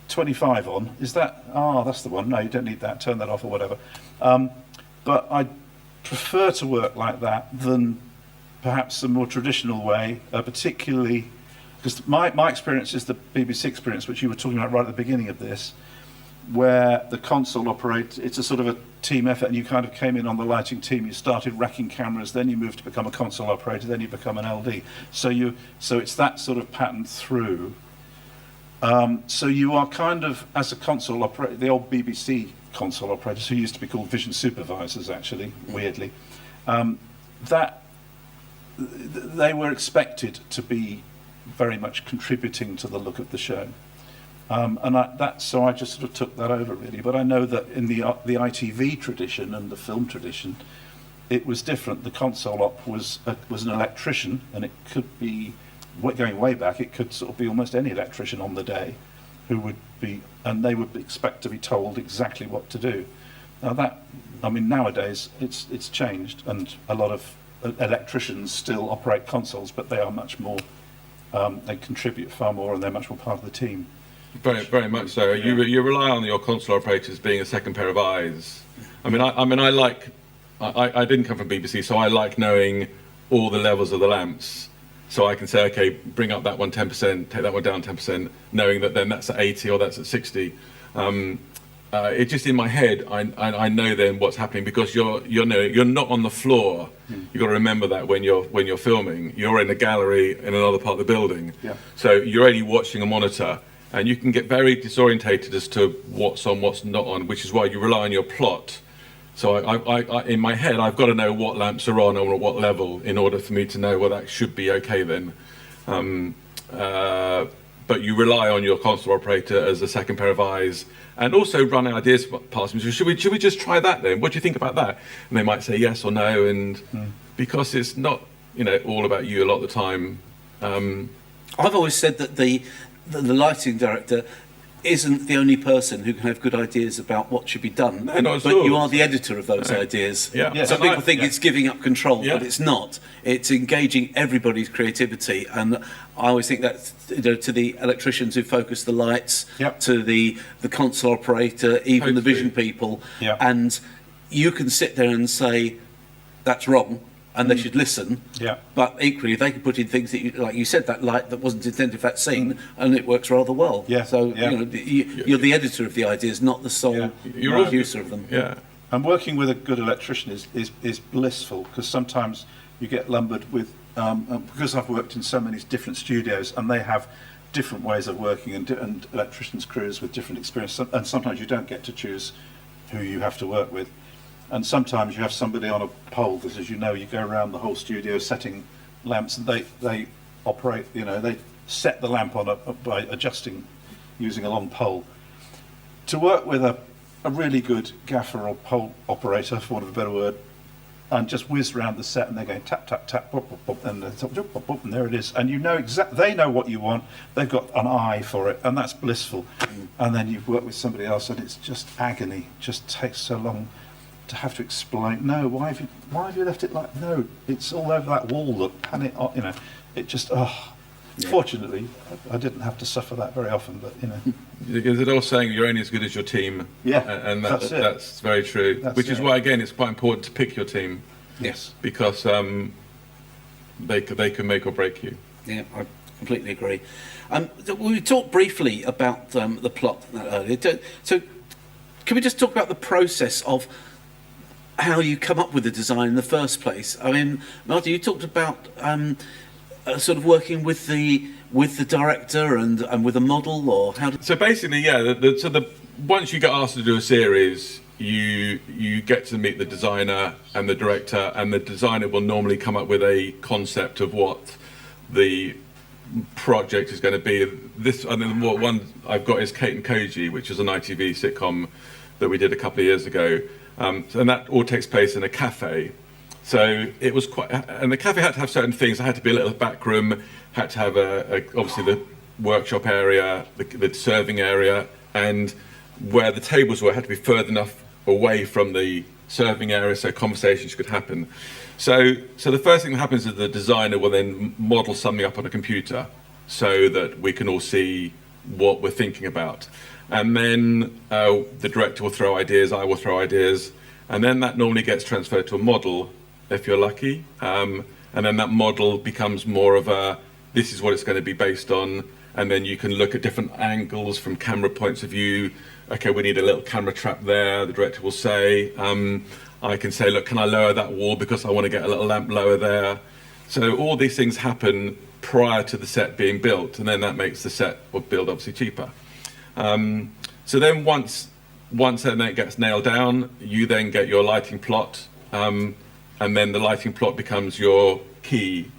25 on? Is that? That's the one. No, you don't need that. Turn that off or whatever. But I prefer to work like that than perhaps a more traditional way, particularly because my experience is the BBC experience, which you were talking about right at the beginning of this, where the console operates, it's a sort of a team effort, and you kind of came in on the lighting team, you started racking cameras, then you moved to become a console operator, then you become an LD. So it's that sort of pattern through. So you are kind of, as a console operator, the old BBC console operators, who used to be called vision supervisors, actually, weirdly, that they were expected to be very much contributing to the look of the show. So I just sort of took that over, really. But I know that in the ITV tradition and the film tradition, it was different. The console op was an electrician, and it could be, going way back, it could sort of be almost any electrician on the day who would be, and they would expect to be told exactly what to do. Now nowadays it's changed, and a lot of electricians still operate consoles, but they are much more, they contribute far more, and they're much more part of the team. Very, very much so. Yeah. You rely on your console operators being a second pair of eyes. I didn't come from BBC, so I like knowing all the levels of the lamps. So I can say, okay, bring up that one 10%, take that one down 10%, knowing that then that's at 80 or that's at 60. It's just in my head, I know then what's happening, because you're not on the floor. You've got to remember that when you're filming, you're in a gallery in another part of the building. Yeah. So you're only watching a monitor, and you can get very disorientated as to what's on, what's not on, which is why you rely on your plot. So I in my head, I've got to know what lamps are on or at what level in order for me to know, well, that should be okay then. But you rely on your console operator as a second pair of eyes, and also run ideas past me. So should we just try that then? What do you think about that? And they might say yes or no, and because it's not all about you a lot of the time. I've always said that the lighting director isn't the only person who can have good ideas about what should be done, No, not at but all. you are the editor of those ideas. Yeah. Yeah. Some And people think it's giving up control, Yeah. but it's not. It's engaging everybody's creativity, and I always think that to the electricians who focus the lights, Yep. to the console operator, even the Totally. vision people, Yeah. and you can sit there and say that's wrong, and they should listen. Yeah. But equally, they can put in things that, like you said, that light that wasn't intended for that scene, and it works rather well. Yeah, So yeah. you're the editor of the ideas, not the sole Yeah. You're producer of them. Yeah. And working with a good electrician is blissful, because sometimes you get lumbered with, because I've worked in so many different studios, and they have different ways of working, and electricians' crews with different experience, and sometimes you don't get to choose who you have to work with. And sometimes you have somebody on a pole, because as you know, you go around the whole studio setting lamps, and they operate, they set the lamp on by adjusting using a long pole. To work with a really good gaffer or pole operator, for want of a better word, and just whiz round the set, and they're going tap, tap, tap, bop, bop, bop, and, and there it is. And they know what you want, they've got an eye for it, and that's blissful. And then you've worked with somebody else, and it's just agony, just takes so long to have to explain, no, why have you left it like, no, it's all over that wall, look, pan it on, it just, Fortunately, I didn't have to suffer that very often, but There's an old saying, you're only as good as your team. Yeah, and that's it. That's very true. That's which is it. why, again, it's quite important to pick your team, Yes. because they can make or break you. Yeah, I completely agree. We talked briefly about the plot earlier. So, can we just talk about the process of how you come up with the design in the first place? I mean, Marty, you talked about sort of working with the director and with a model, or how did... So basically, yeah. Once you get asked to do a series, you get to meet the designer and the director, and the designer will normally come up with a concept of what the project is going to be. What one I've got is Kate and Koji, which is an ITV sitcom that we did a couple of years ago, and that all takes place in a cafe. So it was quite, and the cafe had to have certain things. It had to be a little back room, had to have obviously the workshop area, the serving area, and where the tables were had to be further enough away from the serving area so conversations could happen. So the first thing that happens is the designer will then model something up on a computer so that we can all see what we're thinking about. And then the director will throw ideas, I will throw ideas, and then that normally gets transferred to a model, if you're lucky. And and then that model becomes more of a, this is what it's going to be based on, and then you can look at different angles from camera points of view. Okay, we need a little camera trap there, the director will say. I can say, look, can I lower that wall because I want to get a little lamp lower there? So all these things happen prior to the set being built, and then that makes the set or build obviously cheaper. So then once that gets nailed down, you then get your lighting plot, and then the lighting plot becomes your key.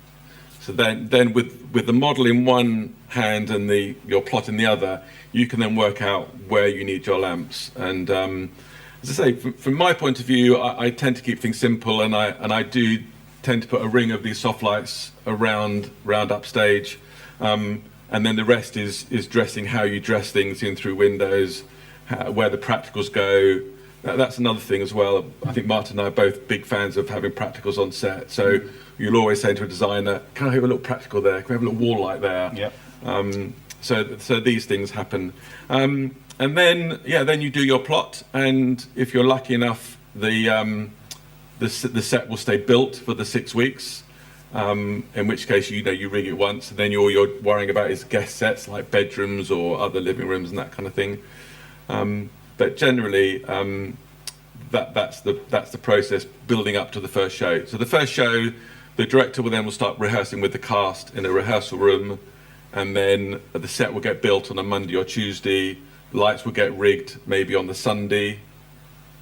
So then with the model in one hand and your plot in the other, you can then work out where you need your lamps. And as I say, from my point of view, I tend to keep things simple, and I do tend to put a ring of these soft lights around upstage, and then the rest is dressing how you dress things in through windows, where the practicals go. That's another thing as well. I think Martin and I are both big fans of having practicals on set. So you'll always say to a designer, can I have a little practical there? Can we have a little wall light there? Yep. So these things happen. And then you do your plot, and if you're lucky enough, the set will stay built for the 6 weeks. In which case, you rig it once, and then all you're worrying about is guest sets like bedrooms or other living rooms and that kind of thing. But generally, that's the process building up to the first show. So the first show, the director will start rehearsing with the cast in a rehearsal room, and then the set will get built on a Monday or Tuesday. Lights will get rigged maybe on the Sunday,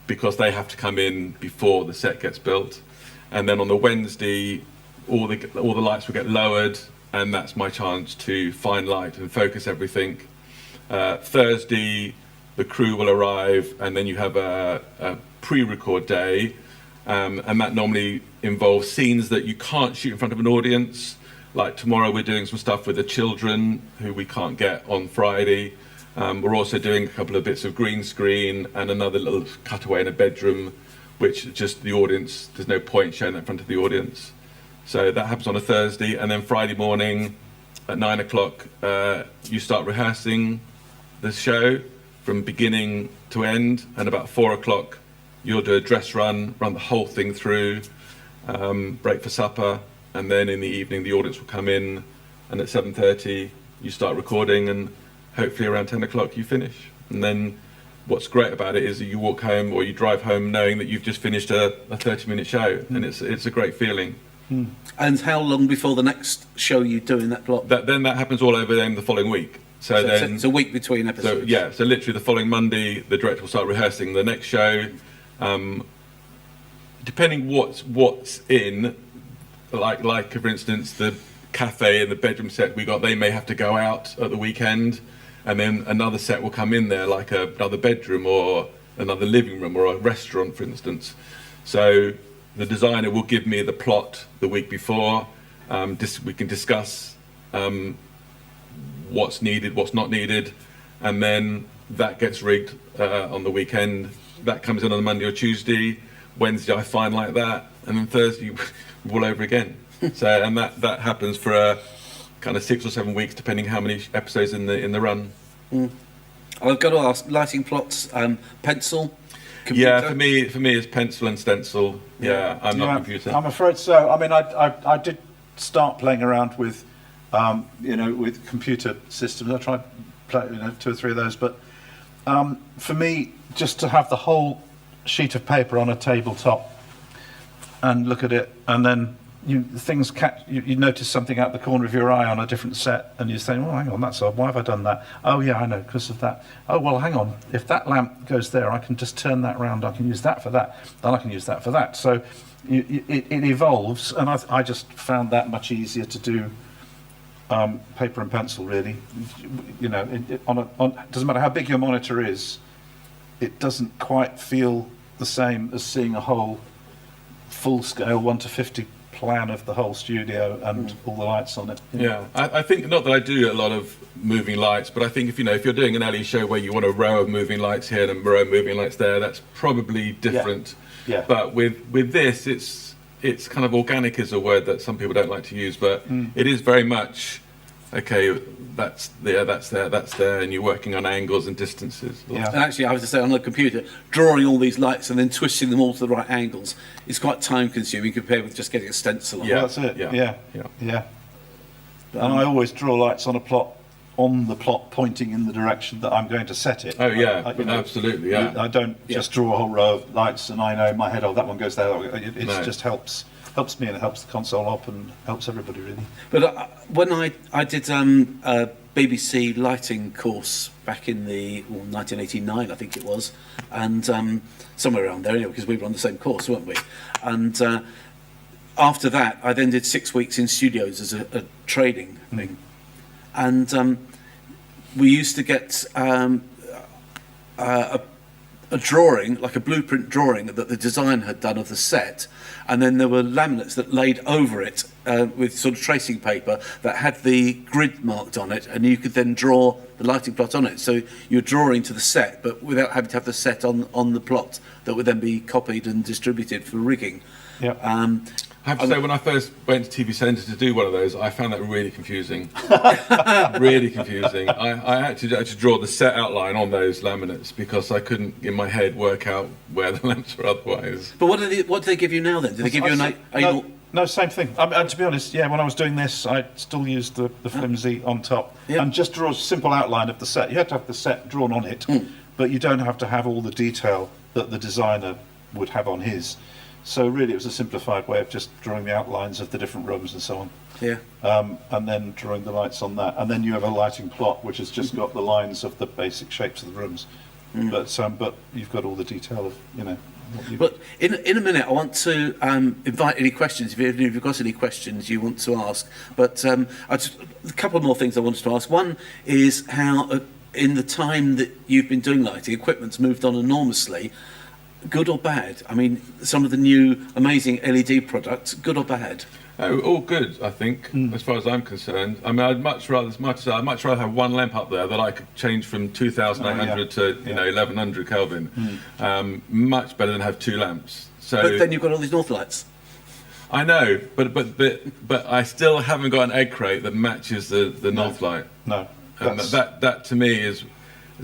because they have to come in before the set gets built. And then on the Wednesday, all the lights will get lowered, and that's my chance to fine light and focus everything. Thursday, the crew will arrive, and then you have a pre-record day, and that normally involves scenes that you can't shoot in front of an audience. Like tomorrow, we're doing some stuff with the children who we can't get on Friday. We're also doing a couple of bits of green screen and another little cutaway in a bedroom, which just the audience, there's no point showing that in front of the audience. So that happens on a Thursday, and then Friday morning at 9 o'clock, you start rehearsing the show from beginning to end, and about 4 o'clock, you'll do a dress run the whole thing through, break for supper, and then in the evening, the audience will come in, and at 7:30, you start recording, and hopefully around 10 o'clock you finish. And then what's great about it is that you walk home or you drive home knowing that you've just finished a 30-minute show, and it's a great feeling. And how long before the next show you do in that plot? Then that happens all over then the following week. So then it's a week between episodes. So literally the following Monday, the director will start rehearsing the next show. Depending what's in, like for instance the cafe and the bedroom set we got, they may have to go out at the weekend, and then another set will come in there, like another bedroom or another living room or a restaurant, for instance. So the designer will give me the plot the week before. We can discuss what's needed, what's not needed, and then that gets rigged on the weekend. That comes in on a Monday or Tuesday. Wednesday I fine like that, and then Thursday all over again. So and that happens for kind of 6 or 7 weeks, depending how many episodes in the run. I've got to ask, lighting plots, pencil, computer? Yeah, for me it's pencil and stencil. Yeah, I'm not computer. I'm afraid so. I mean, I did start playing around with, with computer systems. I tried playing 2 or 3 of those, but for me, just to have the whole sheet of paper on a tabletop and look at it, and then you notice something out the corner of your eye on a different set, and you say, well, hang on, that's odd, why have I done that? Oh yeah, I know, because of that. Oh well, hang on, if that lamp goes there, I can just turn that round, I can use that for that, then I can use that for that. So it evolves, and I just found that much easier to do paper and pencil, really. It doesn't matter how big your monitor is, it doesn't quite feel the same as seeing a whole full-scale 1:50 plan of the whole studio and all the lights on it. Yeah, I think, not that I do a lot of moving lights, but I think if you're doing an alley show where you want a row of moving lights here and a row of moving lights there, that's probably different. Yeah. But with this, it's kind of organic is a word that some people don't like to use, but it is very much okay, that's there, that's there, that's there, and you're working on angles and distances. Yeah. And actually, I was to say on the computer, drawing all these lights and then twisting them all to the right angles is quite time-consuming compared with just getting a stencil on. Yeah. Well, that's it. Yeah. Yeah. And I always draw lights on the plot pointing in the direction that I'm going to set it. Oh yeah, you know, absolutely. Yeah. I don't just draw a whole row of lights and I know in my head, oh, that one goes there. It No. just helps me and it helps the console op and helps everybody really. But when I did a BBC lighting course back in the 1989, I think it was, and somewhere around there anyway, because we were on the same course, weren't we? And after that, I then did 6 weeks in studios as a training thing, and we used to get a drawing, like a blueprint drawing that the designer had done of the set, and then there were laminates that laid over it with sort of tracing paper that had the grid marked on it, and you could then draw the lighting plot on it. So you're drawing to the set, but without having to have the set on the plot that would then be copied and distributed for rigging. Yeah. I have to say, when I first went to TV Centre to do one of those, I found that really confusing. Really confusing. I had to draw the set outline on those laminates because I couldn't, in my head, work out where the lamps were otherwise. But what do they give you now then? Do they give you No, same thing. And to be honest, yeah, when I was doing this, I still used the flimsy on top Yep. and just draw a simple outline of the set. You had to have the set drawn on it, but you don't have to have all the detail that the designer would have on his. So really, it was a simplified way of just drawing the outlines of the different rooms and so on. Yeah. And then drawing the lights on that. And then you have a lighting plot, which has just got the lines of the basic shapes of the rooms. But you've got all the detail of, you know, what you... But in a minute, I want to invite any questions, if you've got any questions you want to ask. But a couple more things I wanted to ask. One is how, in the time that you've been doing lighting, equipment's moved on enormously. Good or bad? I mean, some of the new amazing LED products, good or bad? Oh, all good, I think, as far as I'm concerned. I mean, I'd much rather have one lamp up there that I could change from 2,800 to 1,100 Kelvin. Much better than have two lamps. So, But then you've got all these North lights. I know, but I still haven't got an egg crate that matches the North light. No. And that to me is...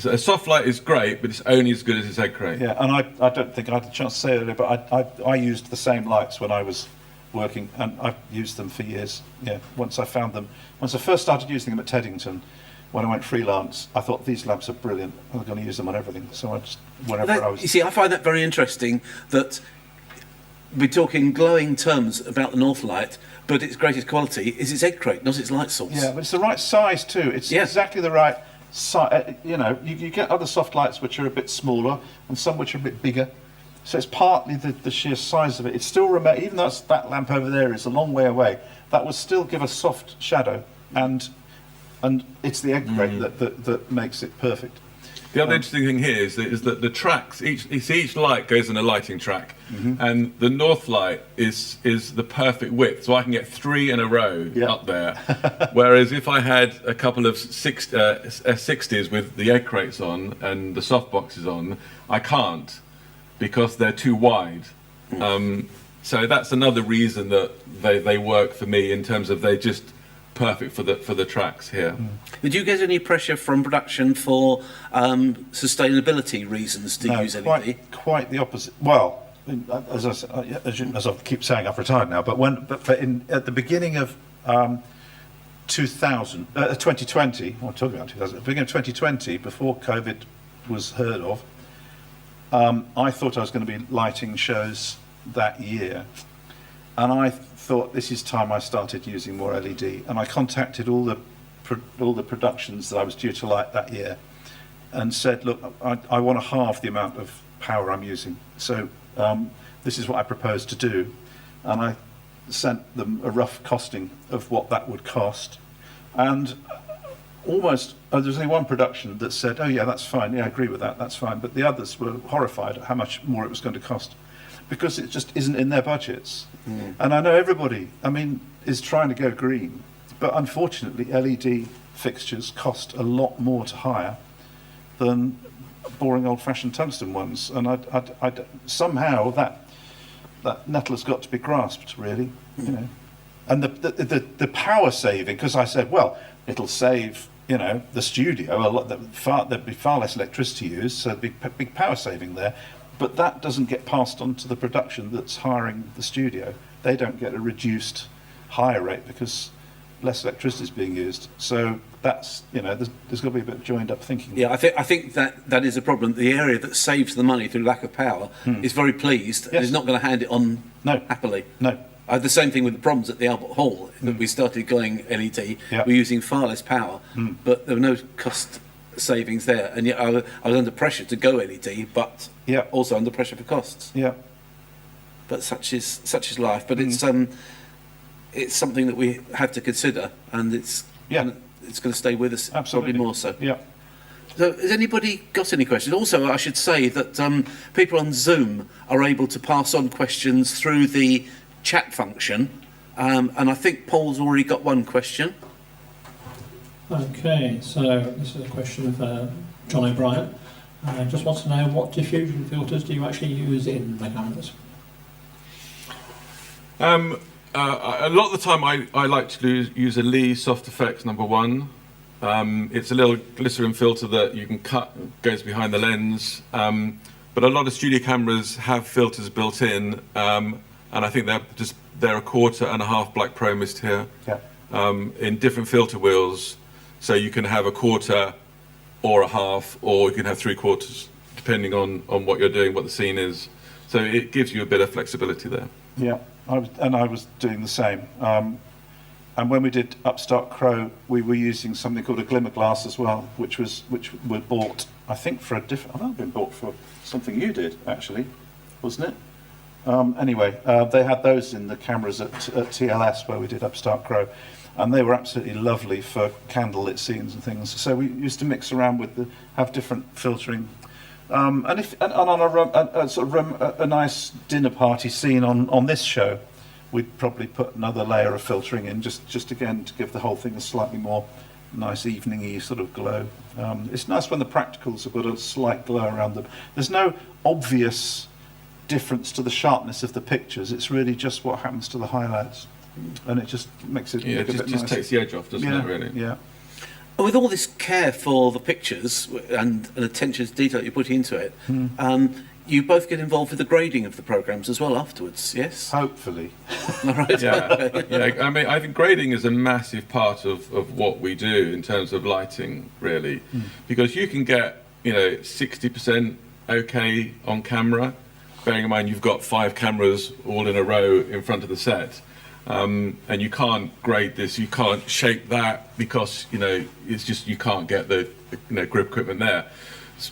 A soft light is great, but it's only as good as its egg crate. Yeah, and I don't think I had a chance to say earlier, but I used the same lights when I was working, and I've used them for years. Yeah, once I first started using them at Teddington, when I went freelance, I thought these lamps are brilliant. I'm going to use them on everything. So I just, whenever I was... You see, I find that very interesting that we're talking glowing terms about the North light, but its greatest quality is its egg crate, not its light source. Yeah, but it's the right size too. It's exactly the right size. You know, you get other soft lights which are a bit smaller and some which are a bit bigger. So it's partly the sheer size of it. It's still even though that lamp over there is a long way away, that will still give a soft shadow, and it's the egg crate that makes it perfect. The other interesting thing here is that the tracks, each light goes in a lighting track, and the North light is the perfect width, so I can get 3 in a row up there. Whereas if I had a couple of 60s with the egg crates on and the soft boxes on, I can't, because they're too wide. So that's another reason that they work for me in terms of they're just perfect for the tracks here. Did you get any pressure from production for sustainability reasons to use LED? Quite the opposite. Well, as I keep saying, I've retired now. But at the beginning of 2020, I'm talking about 2000. At the beginning of 2020, before COVID was heard of, I thought I was going to be lighting shows that year, and I thought this is time I started using more LED, and I contacted all the productions that I was due to light that year and said, look, I want to halve the amount of power I'm using, so this is what I propose to do. And I sent them a rough costing of what that would cost, and almost there was only one production that said, oh yeah, that's fine, yeah, I agree with that, that's fine, but the others were horrified at how much more it was going to cost, because it just isn't in their budgets. And I know everybody, is trying to go green, but unfortunately LED fixtures cost a lot more to hire than boring old-fashioned tungsten ones, and somehow that nettle has got to be grasped, really, you know. And the power saving, because I said, well, it'll save, you know, the studio a lot. There'd be far less electricity used, so there'd be big power saving there. But that doesn't get passed on to the production that's hiring the studio. They don't get a reduced hire rate because less electricity is being used. So that's, you know, there's got to be a bit of joined up thinking. Yeah, I think that is a problem. The area that saves the money through lack of power is very pleased and Yes. is not going to hand it on happily. No. The same thing with the problems at the Albert Hall, that we started going LED. Yeah. We're using far less power, but there were no cost savings there. And yet I was under pressure to go LED, but Yeah. also under pressure for costs. Yeah. But such is life. But it's something that we have to consider, and it's going to stay with us Absolutely. probably more so. Yeah. So, has anybody got any questions? Also, I should say that people on Zoom are able to pass on questions through the chat function, and I think Paul's already got one question. Okay, so this is a question of John O'Brien. Just wants to know, what diffusion filters do you actually use in the cameras? A lot of the time I like to use a Lee Soft Effects #1. It's a little glycerin filter that you can cut, goes behind the lens. But a lot of studio cameras have filters built in, and I think they're a 1/4 and a half black pro mist here, in different filter wheels. So you can have a 1/4 or a half, or you can have 3/4, depending on what you're doing, what the scene is. So it gives you a bit of flexibility there. Yeah, I was doing the same. And when we did Upstart Crow, we were using something called a glimmer glass as well, which were bought, I think, for a different. I think been bought for something you did actually, wasn't it? Anyway, they had those in the cameras at TLS where we did Upstart Crow, and they were absolutely lovely for candlelit scenes and things. So we used to mix around with have different filtering. And on a nice dinner party scene on this show, we'd probably put another layer of filtering in, just again to give the whole thing a slightly more nice evening-y sort of glow. It's nice when the practicals have got a slight glow around them. There's no obvious difference to the sharpness of the pictures. It's really just what happens to the highlights, and it just makes it look a bit just nicer. takes the edge off, doesn't it? Really. Yeah. With all this care for the pictures and attention to detail you put into it, you both get involved with the grading of the programmes as well afterwards, yes? Hopefully. All right. Yeah. I mean, I think grading is a massive part of what we do in terms of lighting, really, because you can get 60% okay on camera, bearing in mind you've got 5 cameras all in a row in front of the set. And you can't grade this, you can't shape that, because it's just you can't get the grip equipment there.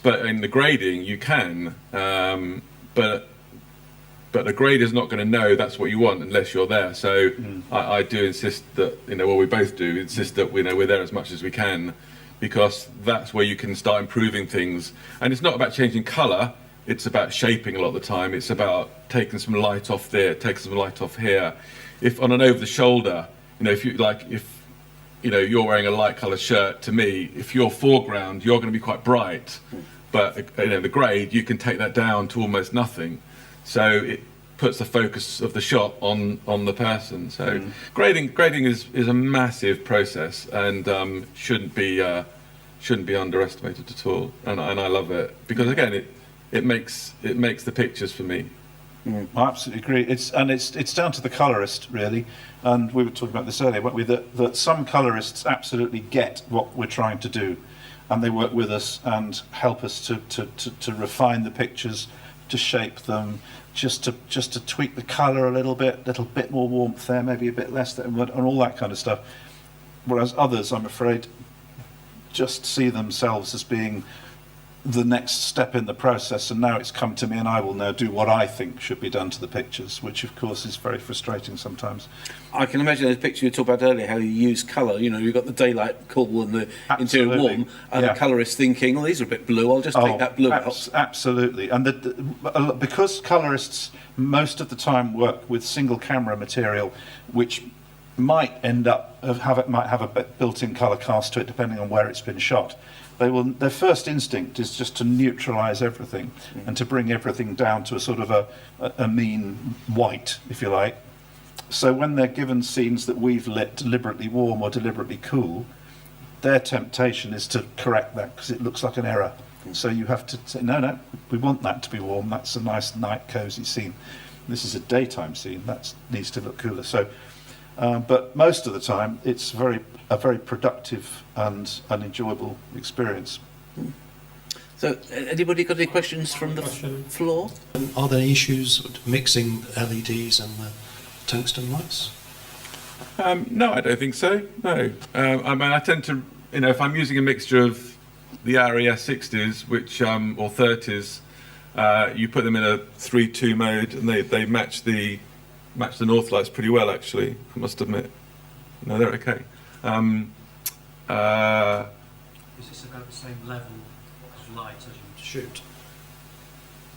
But in the grading you can, but the grader's not going to know that's what you want unless you're there. So I do insist that we both do insist that we're there as much as we can, because that's where you can start improving things. And it's not about changing colour, it's about shaping a lot of the time. It's about taking some light off there, taking some light off here. If on an over-the-shoulder, if you're wearing a light coloured shirt, to me, if you're foreground, you're going to be quite bright. But the grade, you can take that down to almost nothing. So it puts the focus of the shot on the person. So grading is a massive process, and shouldn't be underestimated at all. And I love it because again, it makes the pictures for me. I absolutely agree. It's down to the colorist really, and we were talking about this earlier, weren't we? That some colorists absolutely get what we're trying to do, and they work with us and help us to refine the pictures, to shape them, just to tweak the color a little bit more warmth there, maybe a bit less there, and all that kind of stuff. Whereas others, I'm afraid, just see themselves as being the next step in the process, and now it's come to me and I will now do what I think should be done to the pictures, which of course is very frustrating sometimes. I can imagine the picture you talked about earlier, how you use colour. You've got the daylight cool and the interior warm, and the colourist thinking, oh, these are a bit blue, I'll just take that blue out. Absolutely. And because colorists most of the time work with single camera material, which might end up might have a built-in colour cast to it depending on where it's been shot. Their first instinct is just to neutralise everything and to bring everything down to a sort of a mean white, if you like. So when they're given scenes that we've lit deliberately warm or deliberately cool, their temptation is to correct that because it looks like an error. So you have to say, no, we want that to be warm. That's a nice night cosy scene. This is a daytime scene. That needs to look cooler. So, but most of the time, it's a very productive and an enjoyable experience. So, anybody got any questions from the floor? Are there issues mixing LEDs and the tungsten lights? No, I don't think so. No. I mean, I tend to, if I'm using a mixture of the ARRI S60s, which or 30s, you put them in a 3-2 mode, and they match the north lights pretty well. Actually, I must admit. No, they're okay. Is this about the same level of light as you shoot?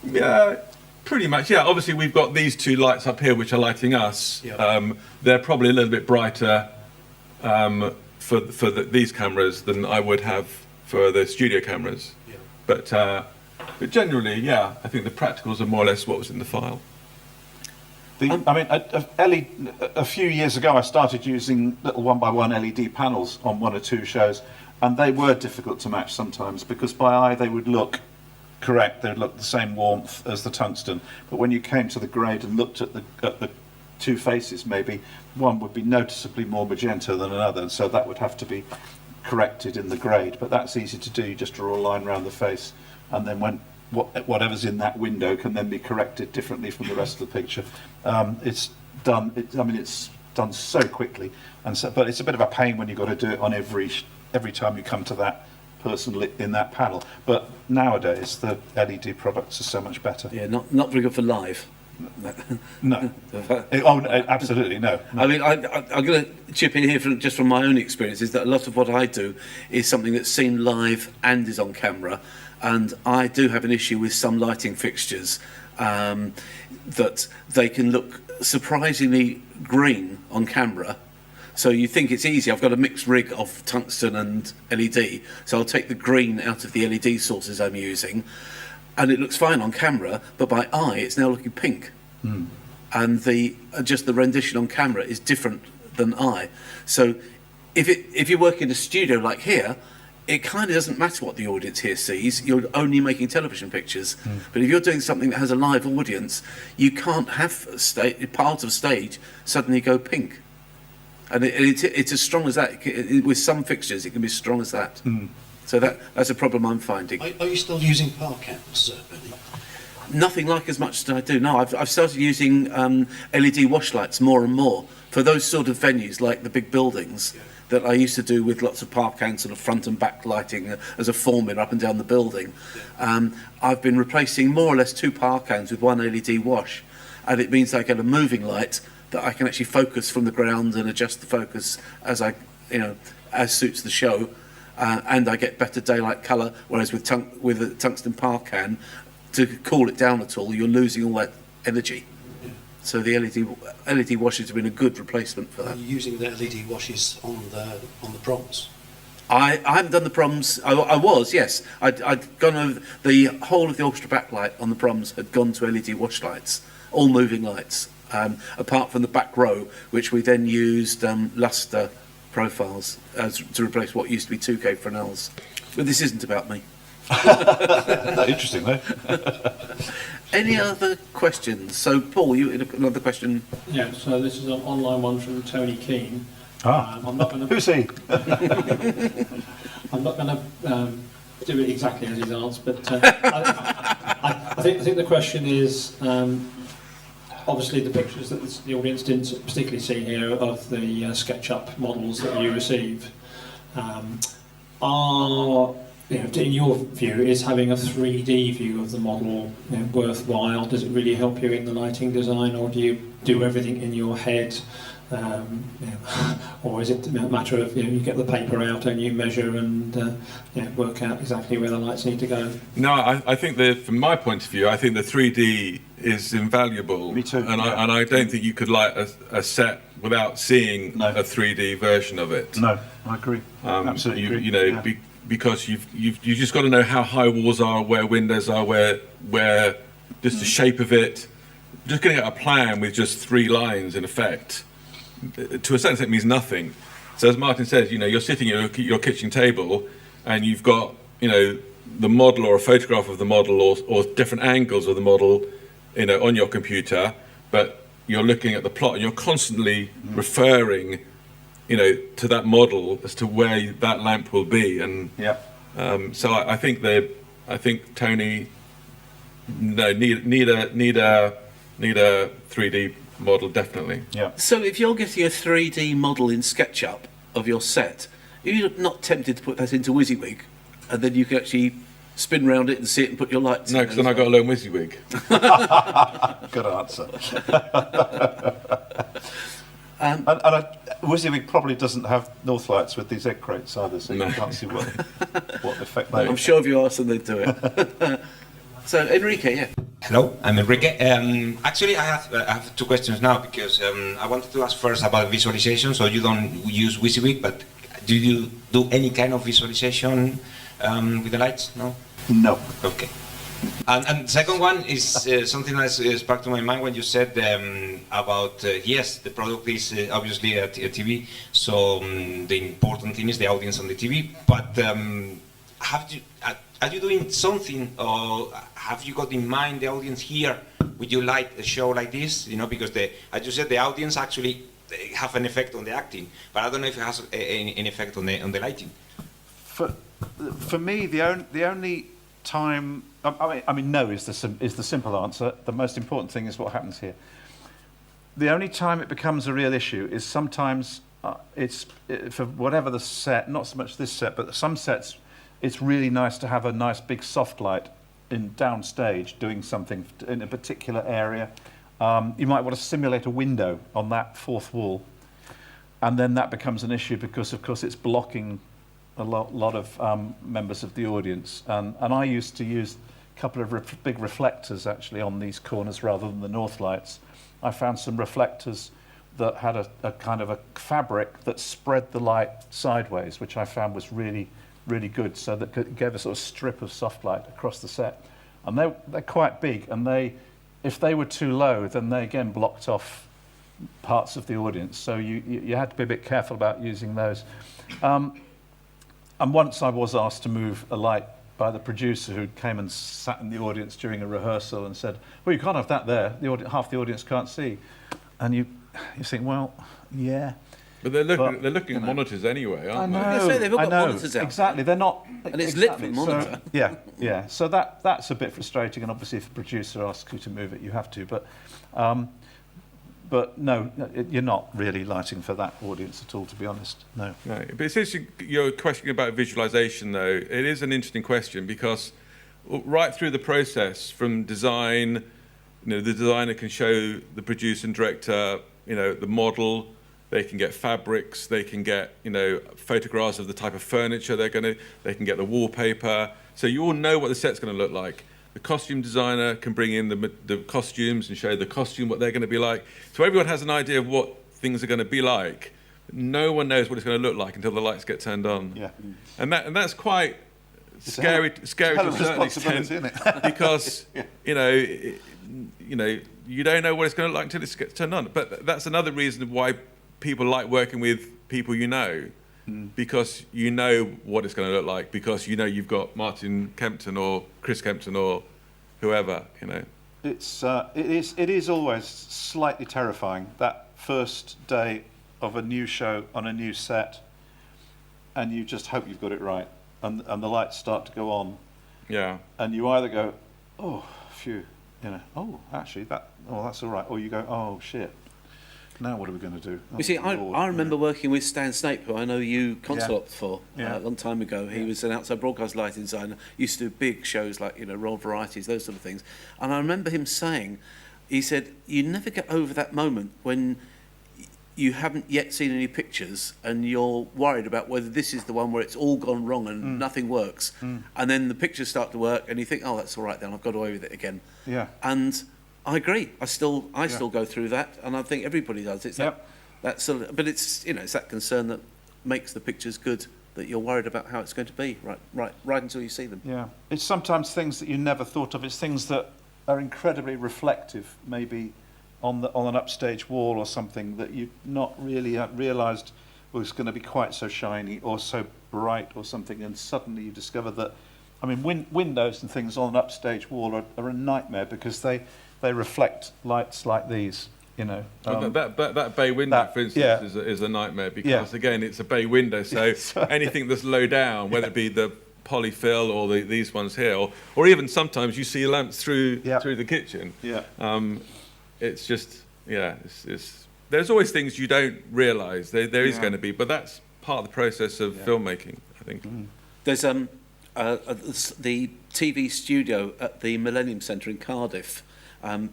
Yeah, pretty much. Yeah, obviously we've got these two lights up here which are lighting us. Yeah. They're probably a little bit brighter for these cameras than I would have for the studio cameras. Yeah. But generally, yeah, I think the practicals are more or less what was in the file. A few years ago, I started using little 1x1 LED panels on 1 or 2 shows, and they were difficult to match sometimes because by eye they would look correct. They'd look the same warmth as the tungsten, but when you came to the grade and looked at the two faces, maybe one would be noticeably more magenta than another, and so that would have to be corrected in the grade. But that's easy to do. You just draw a line around the face, and then whatever's in that window can then be corrected differently from the rest of the picture. It's done. It's done so quickly, but it's a bit of a pain when you've got to do it on every time you come to that person in that panel. But nowadays the LED products are so much better. Yeah, not very good for live. No. Absolutely no. I mean, I'm going to chip in here just from my own experience, is that a lot of what I do is something that's seen live and is on camera, and I do have an issue with some lighting fixtures that they can look surprisingly green on camera. So you think it's easy. I've got a mixed rig of tungsten and LED, so I'll take the green out of the LED sources I'm using, and it looks fine on camera, but by eye it's now looking pink. And just the rendition on camera is different than eye. So if you work in a studio like here, it kind of doesn't matter what the audience here sees. You're only making television pictures. But if you're doing something that has a live audience, you can't have part of stage suddenly go pink. And it's as strong as that. With some fixtures, it can be as strong as that. So that's a problem I'm finding. Are you still using par cams, Bernie? Nothing like as much as I do. No, I've started using LED wash lights more and more for those sort of venues like the big buildings that I used to do with lots of par cans, sort of front and back lighting as a formula up and down the building. I've been replacing more or less 2 par cans with 1 LED wash, and it means I get a moving light that I can actually focus from the ground and adjust the focus as suits the show, and I get better daylight colour. Whereas with a tungsten par can, to cool it down at all, you're losing all that energy. So the LED washes have been a good replacement for Are that. you using the LED washes on the proms? I haven't done the proms. I was, yes. I'd gone over the whole of the orchestra backlight on the proms had gone to LED wash lights, all moving lights, apart from the back row, which we then used luster profiles to replace what used to be 2K Fresnels. But this isn't about me. Interesting though. Any other questions? So, Paul, you had another question? Yeah, so this is an online one from Tony Keane. I'm not going Who's he? I'm not going to do it exactly as he's asked, but I think the question is, obviously the pictures that the audience didn't particularly see here of the SketchUp models that you received are, in your view, is having a 3D view of the model worthwhile? Does it really help you in the lighting design, or do you do everything in your head? Or is it a matter of you get the paper out and you measure and work out exactly where the lights need to go? No, I think that from my point of view, I think the 3D is invaluable. Me too. And I don't think you could light a set without seeing No. a 3D version of it. No, I agree. Absolutely agree. Yeah. Because you've just got to know how high walls are, where windows are, where just the shape of it. Just getting out a plan with just 3 lines in effect, to a certain extent, means nothing. So as Martin says, you know, you're sitting at your kitchen table and you've got, you know, the model or a photograph of the model or different angles of the model, you know, on your computer, but you're looking at the plot and you're constantly referring, you know, to that model as to where that lamp will be. And Yeah. so I think Tony need a 3D model definitely. Yeah. So if you're getting a 3D model in SketchUp of your set, are you not tempted to put that into WYSIWYG, and then you can actually spin round it and see it and put your lights No, in because then I got to learn WYSIWYG. Good answer. and WYSIWYG probably doesn't have north lights with these egg crates either, so No. you can't see what effect they I'm sure if you ask them, they'd do it. So, Enrique, yeah. Hello, I'm Enrique. Actually, I have two questions now because I wanted to ask first about visualization. So you don't use WYSIWYG, but do you do any kind of visualization with the lights? No. No. Okay. And second one is something that sparked to my mind when you said about yes, the product is obviously a TV, so the important thing is the audience on the TV. But are you doing something, or have you got in mind the audience here? Would you like a show like this? You know, because as you said, the audience actually have an effect on the acting, but I don't know if it has an effect on the lighting. For me, the only time, I mean, no is the simple answer. The most important thing is what happens here. The only time it becomes a real issue is sometimes for whatever the set, not so much this set, but some sets, it's really nice to have a nice big soft light in downstage doing something in a particular area. You might want to simulate a window on that fourth wall, and then that becomes an issue because, of course, it's blocking a lot of members of the audience. And I used to use a couple of big reflectors actually on these corners rather than the north lights. I found some reflectors that had a kind of a fabric that spread the light sideways, which I found was really, really good. So that gave a sort of strip of soft light across the set. And they're quite big, and if they were too low, then they again blocked off parts of the audience. So you had to be a bit careful about using those. And once I was asked to move a light by the producer who came and sat in the audience during a rehearsal and said, well, you can't have that there. Half the audience can't see. And you think, well, yeah. But they're looking at monitors anyway, aren't they? Yes, they've all got monitors out. Exactly, they're not. And it's lit from monitor. So, yeah. So that's a bit frustrating, and obviously if a producer asks you to move it, you have to. But no, you're not really lighting for that audience at all, to be honest. No. No, but it's interesting, your question about visualization, though. It is an interesting question because right through the process, from design, you know, the designer can show the producer and director, you know, the model. They can get fabrics. They can get, you know, photographs of the type of furniture they can get the wallpaper. So you all know what the set's going to look like. The costume designer can bring in the costumes and show the costume what they're going to be like. So everyone has an idea of what things are going to be like. No one knows what it's going to look like until the lights get turned on. Yeah. And that's quite scary to a certain extent, because you know you don't know what it's going to look like until it gets turned on. But that's another reason why people like working with people you know. Because you know what it's going to look like, because you know you've got Martin Kempton or Chris Kempton or whoever, you know. It is always slightly terrifying, that first day of a new show on a new set, and you just hope you've got it right, and the lights start to go on. Yeah. And you either go, oh, phew, you know, oh, actually that's all right, or you go, oh shit. Now what are we going to do? You see, I remember working with Stan Snape, who I know you consulted for a long time ago. He was an outside broadcast lighting designer. Used to do big shows like, you know, Royal Varieties, those sort of things. And I remember him saying, he said, you never get over that moment when you haven't yet seen any pictures and you're worried about whether this is the one where it's all gone wrong and nothing works. And then the pictures start to work and you think, oh, that's all right then, I've got away with it again. Yeah. And I agree. I still go through that, and I think everybody does. It's that sort of, but it's, you know, it's that concern that makes the pictures good, that you're worried about how it's going to be right until you see them. Yeah, it's sometimes things that you never thought of. It's things that are incredibly reflective, maybe on an upstage wall or something that you've not really realised was going to be quite so shiny or so bright or something, and suddenly you discover that, I mean, windows and things on an upstage wall are a nightmare because they reflect lights like these, you know. That bay window, for instance, yeah. is a nightmare because, again, it's a bay window, so anything that's low down, whether it be the polyfill or these ones here, or even sometimes you see lamps through the kitchen. Yeah. It's just, there's always things you don't realise there is going to be, but that's part of the process of filmmaking, I think. There's the TV studio at the Millennium Centre in Cardiff.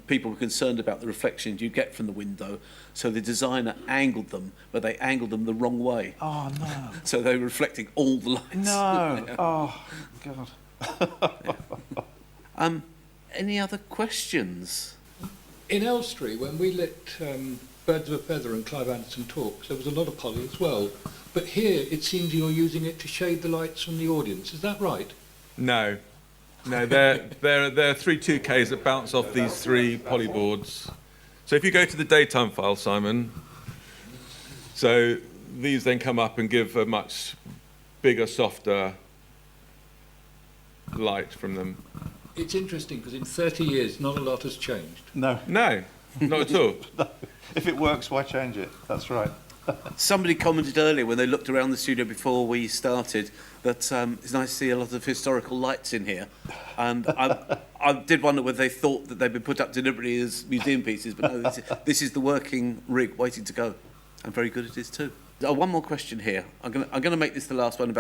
People were concerned about the reflections you get from the window, so the designer angled them, but they angled them the wrong way. Oh, no. So they were reflecting all the lights. No. Oh, God. Any other questions? In Elstree, when we lit Birds of a Feather and Clive Anderson Talks, there was a lot of poly as well. But here, it seems you're using it to shade the lights from the audience. Is that right? No, there are 3 2Ks that bounce off these 3 polyboards. So if you go to the daytime file, Simon, so these then come up and give a much bigger, softer light from them. It's interesting because in 30 years, not a lot has changed. No. No, not at all. If it works, why change it? That's right. Somebody commented earlier when they looked around the studio before we started that it's nice to see a lot of historical lights in here. And I did wonder whether they thought that they'd been put up deliberately as museum pieces, but no, this is the working rig waiting to go. And very good it is too. One more question here. I'm gonna make this the last one,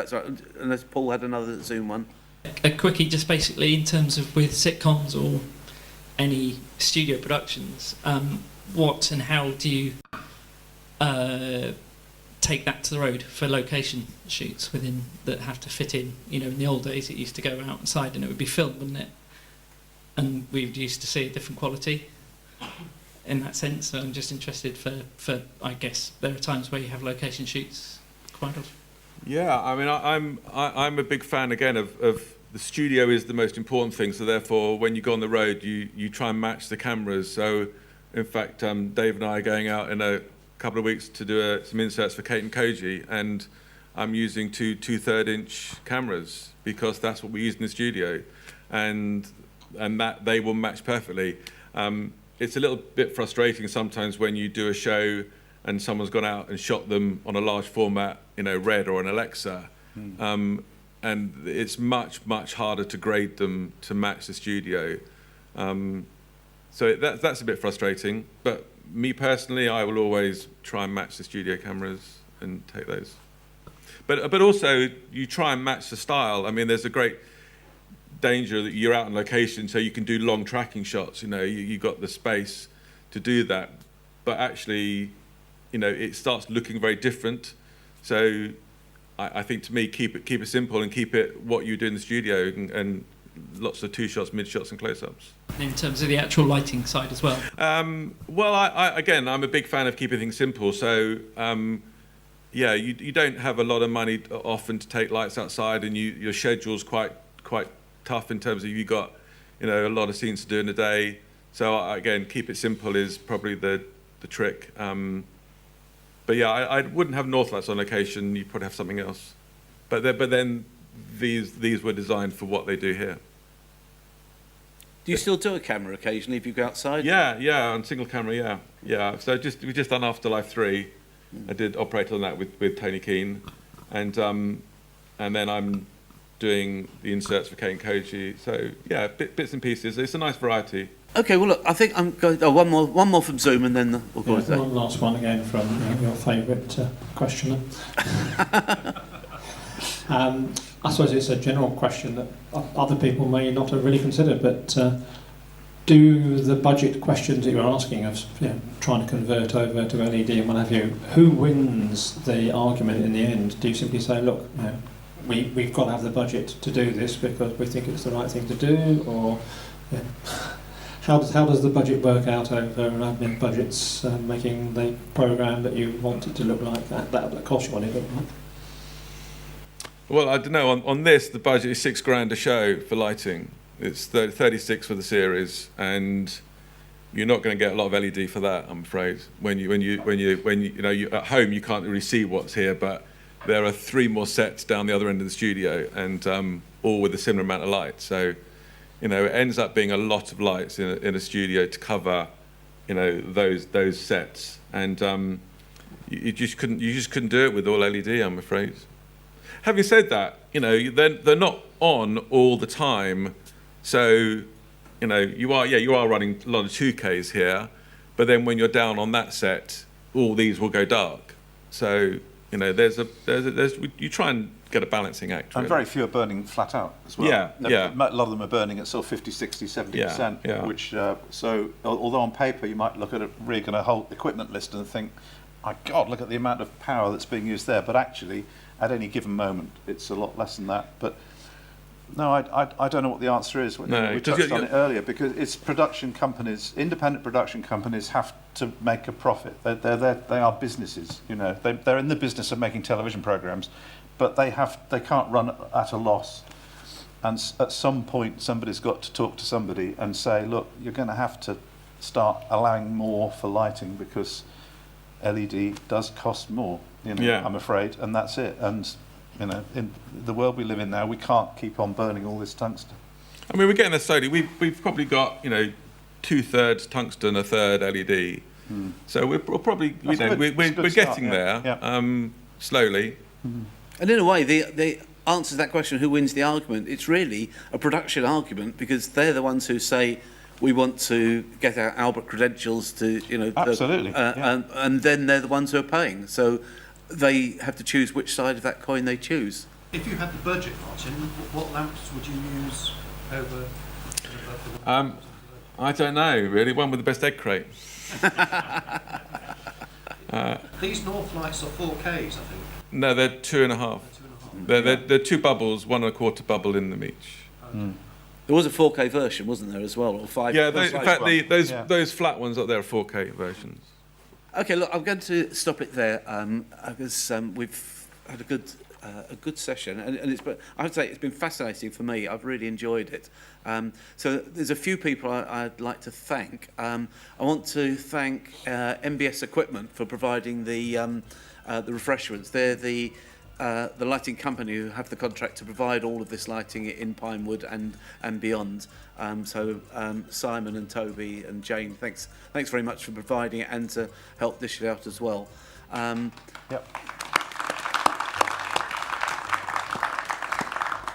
unless Paul had another Zoom one. A quickie, just basically in terms of with sitcoms or any studio productions, what and how do you take that to the road for location shoots within that have to fit in? You know, in the old days it used to go outside and it would be filmed, wouldn't it? And we used to see a different quality in that sense. So I'm just interested for I guess there are times where you have location shoots quite often. Yeah, I mean, I'm a big fan again of the studio is the most important thing. So therefore, when you go on the road, you try and match the cameras. So, in fact, Dave and I are going out in a couple of weeks to do some inserts for Kate and Koji, and I'm using 2 2/3-inch cameras because that's what we use in the studio, and that they will match perfectly. It's a little bit frustrating sometimes when you do a show and someone's gone out and shot them on a large format, you know, Red or an Alexa, and it's much harder to grade them to match the studio. So that's a bit frustrating. But me personally, I will always try and match the studio cameras and take those. But also you try and match the style. I mean, there's a great danger that you're out on location, so you can do long tracking shots. You know, you've got the space to do that, but actually, you know, it starts looking very different. So I think to me, keep it simple and keep it what you do in the studio, and lots of 2 shots, mid shots, and close-ups. In terms of the actual lighting side as well. Well, again, I'm a big fan of keeping things simple. So yeah, you don't have a lot of money often to take lights outside, and your schedule's quite tough in terms of you've got, you know, a lot of scenes to do in a day. So again, keep it simple is probably the trick. But yeah, I wouldn't have Northlights on location. You'd probably have something else. But then these were designed for what they do here. Do you still do a camera occasionally if you go outside? Yeah, on single camera, yeah. So we've just done Afterlife 3. I did operate on that with Tony Keane, and then I'm doing the inserts for Kate and Koji. So yeah, bits and pieces. It's a nice variety. Okay, well look, I think I'm going. One more from Zoom, and then we'll go. One last one again from your favourite questioner. I suppose it's a general question that other people may not have really considered, but do the budget questions that you're asking of trying to convert over to LED and what have you, who wins the argument in the end? Do you simply say, look, we've got to have the budget to do this because we think it's the right thing to do, or how does the budget work out over admin budgets, making the programme that you want it to look like that costs you money, doesn't it? Well, I don't know. On this, the budget is £6,000 a show for lighting. It's 36 for the series, and you're not going to get a lot of LED for that, I'm afraid. When you at home, you can't really see what's here, but there are 3 more sets down the other end of the studio, and all with a similar amount of light. So, it ends up being a lot of lights in a studio to cover, those sets, and you just couldn't do it with all LED, I'm afraid. Having said that, they're not on all the time, so you are running a lot of 2Ks here, but then when you're down on that set, all these will go dark. So you try and get a balancing act. And really. very few are burning flat out as well. Yeah. A lot of them are burning at sort of 50, 60, 70%, Yeah. which, so although on paper you might look at a rig and a whole equipment list and think, my God, look at the amount of power that's being used there, but actually at any given moment it's a lot less than that. But no, I don't know what the answer is. No, We touched on it earlier, because it's production companies, independent production companies have to make a profit. They are businesses, they're in the business of making television programs, but they can't run at a loss. And at some point, somebody's got to talk to somebody and say, look, you're going to have to start allowing more for lighting, because LED does cost more, I'm afraid, and that's it. And in the world we live in now, we can't keep on burning all this tungsten. I mean, we're getting there slowly. We've probably got 2/3 tungsten, 1/3 LED. So we're probably we're getting there. Yeah. Slowly. And in a way, the answer to that question, who wins the argument, it's really a production argument, because they're the ones who say, we want to get our Albert credentials to, Absolutely. And then they're the ones who are paying. So they have to choose which side of that coin they choose. If you had the budget, Martin, what lamps would you use over? I don't know, really. One with the best egg crate. These North lights are 4Ks, I think. No, they're 2.5. They're 2 bubbles, 1 1/4 bubble in them each. There was a 4K version, wasn't there, as well, or 5? Yeah, in fact, those flat ones up there are 4K versions. Okay, look, I'm going to stop it there, because we've had a good session, and I would say it's been fascinating for me. I've really enjoyed it. So there's a few people I'd like to thank. I want to thank MBS Equipment for providing the refreshments. They're the lighting company who have the contract to provide all of this lighting in Pinewood and beyond. So Simon and Toby and Jane, thanks very much for providing it and to help dish it out as well. Yep.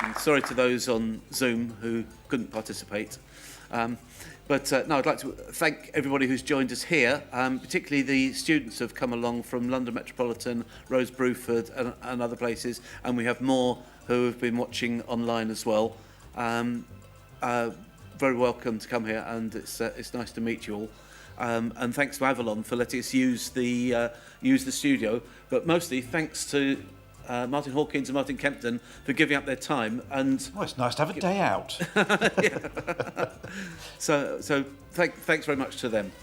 And sorry to those on Zoom who couldn't participate. But no, I'd like to thank everybody who's joined us here, particularly the students who have come along from London Metropolitan, Rose Bruford and other places, and we have more who have been watching online as well. Very welcome to come here, and it's nice to meet you all. And thanks to Avalon for letting us use the studio, but mostly thanks to Martin Hawkins and Martin Kempton for giving up their time. And well, it's nice to have a day out. So thanks very much to them.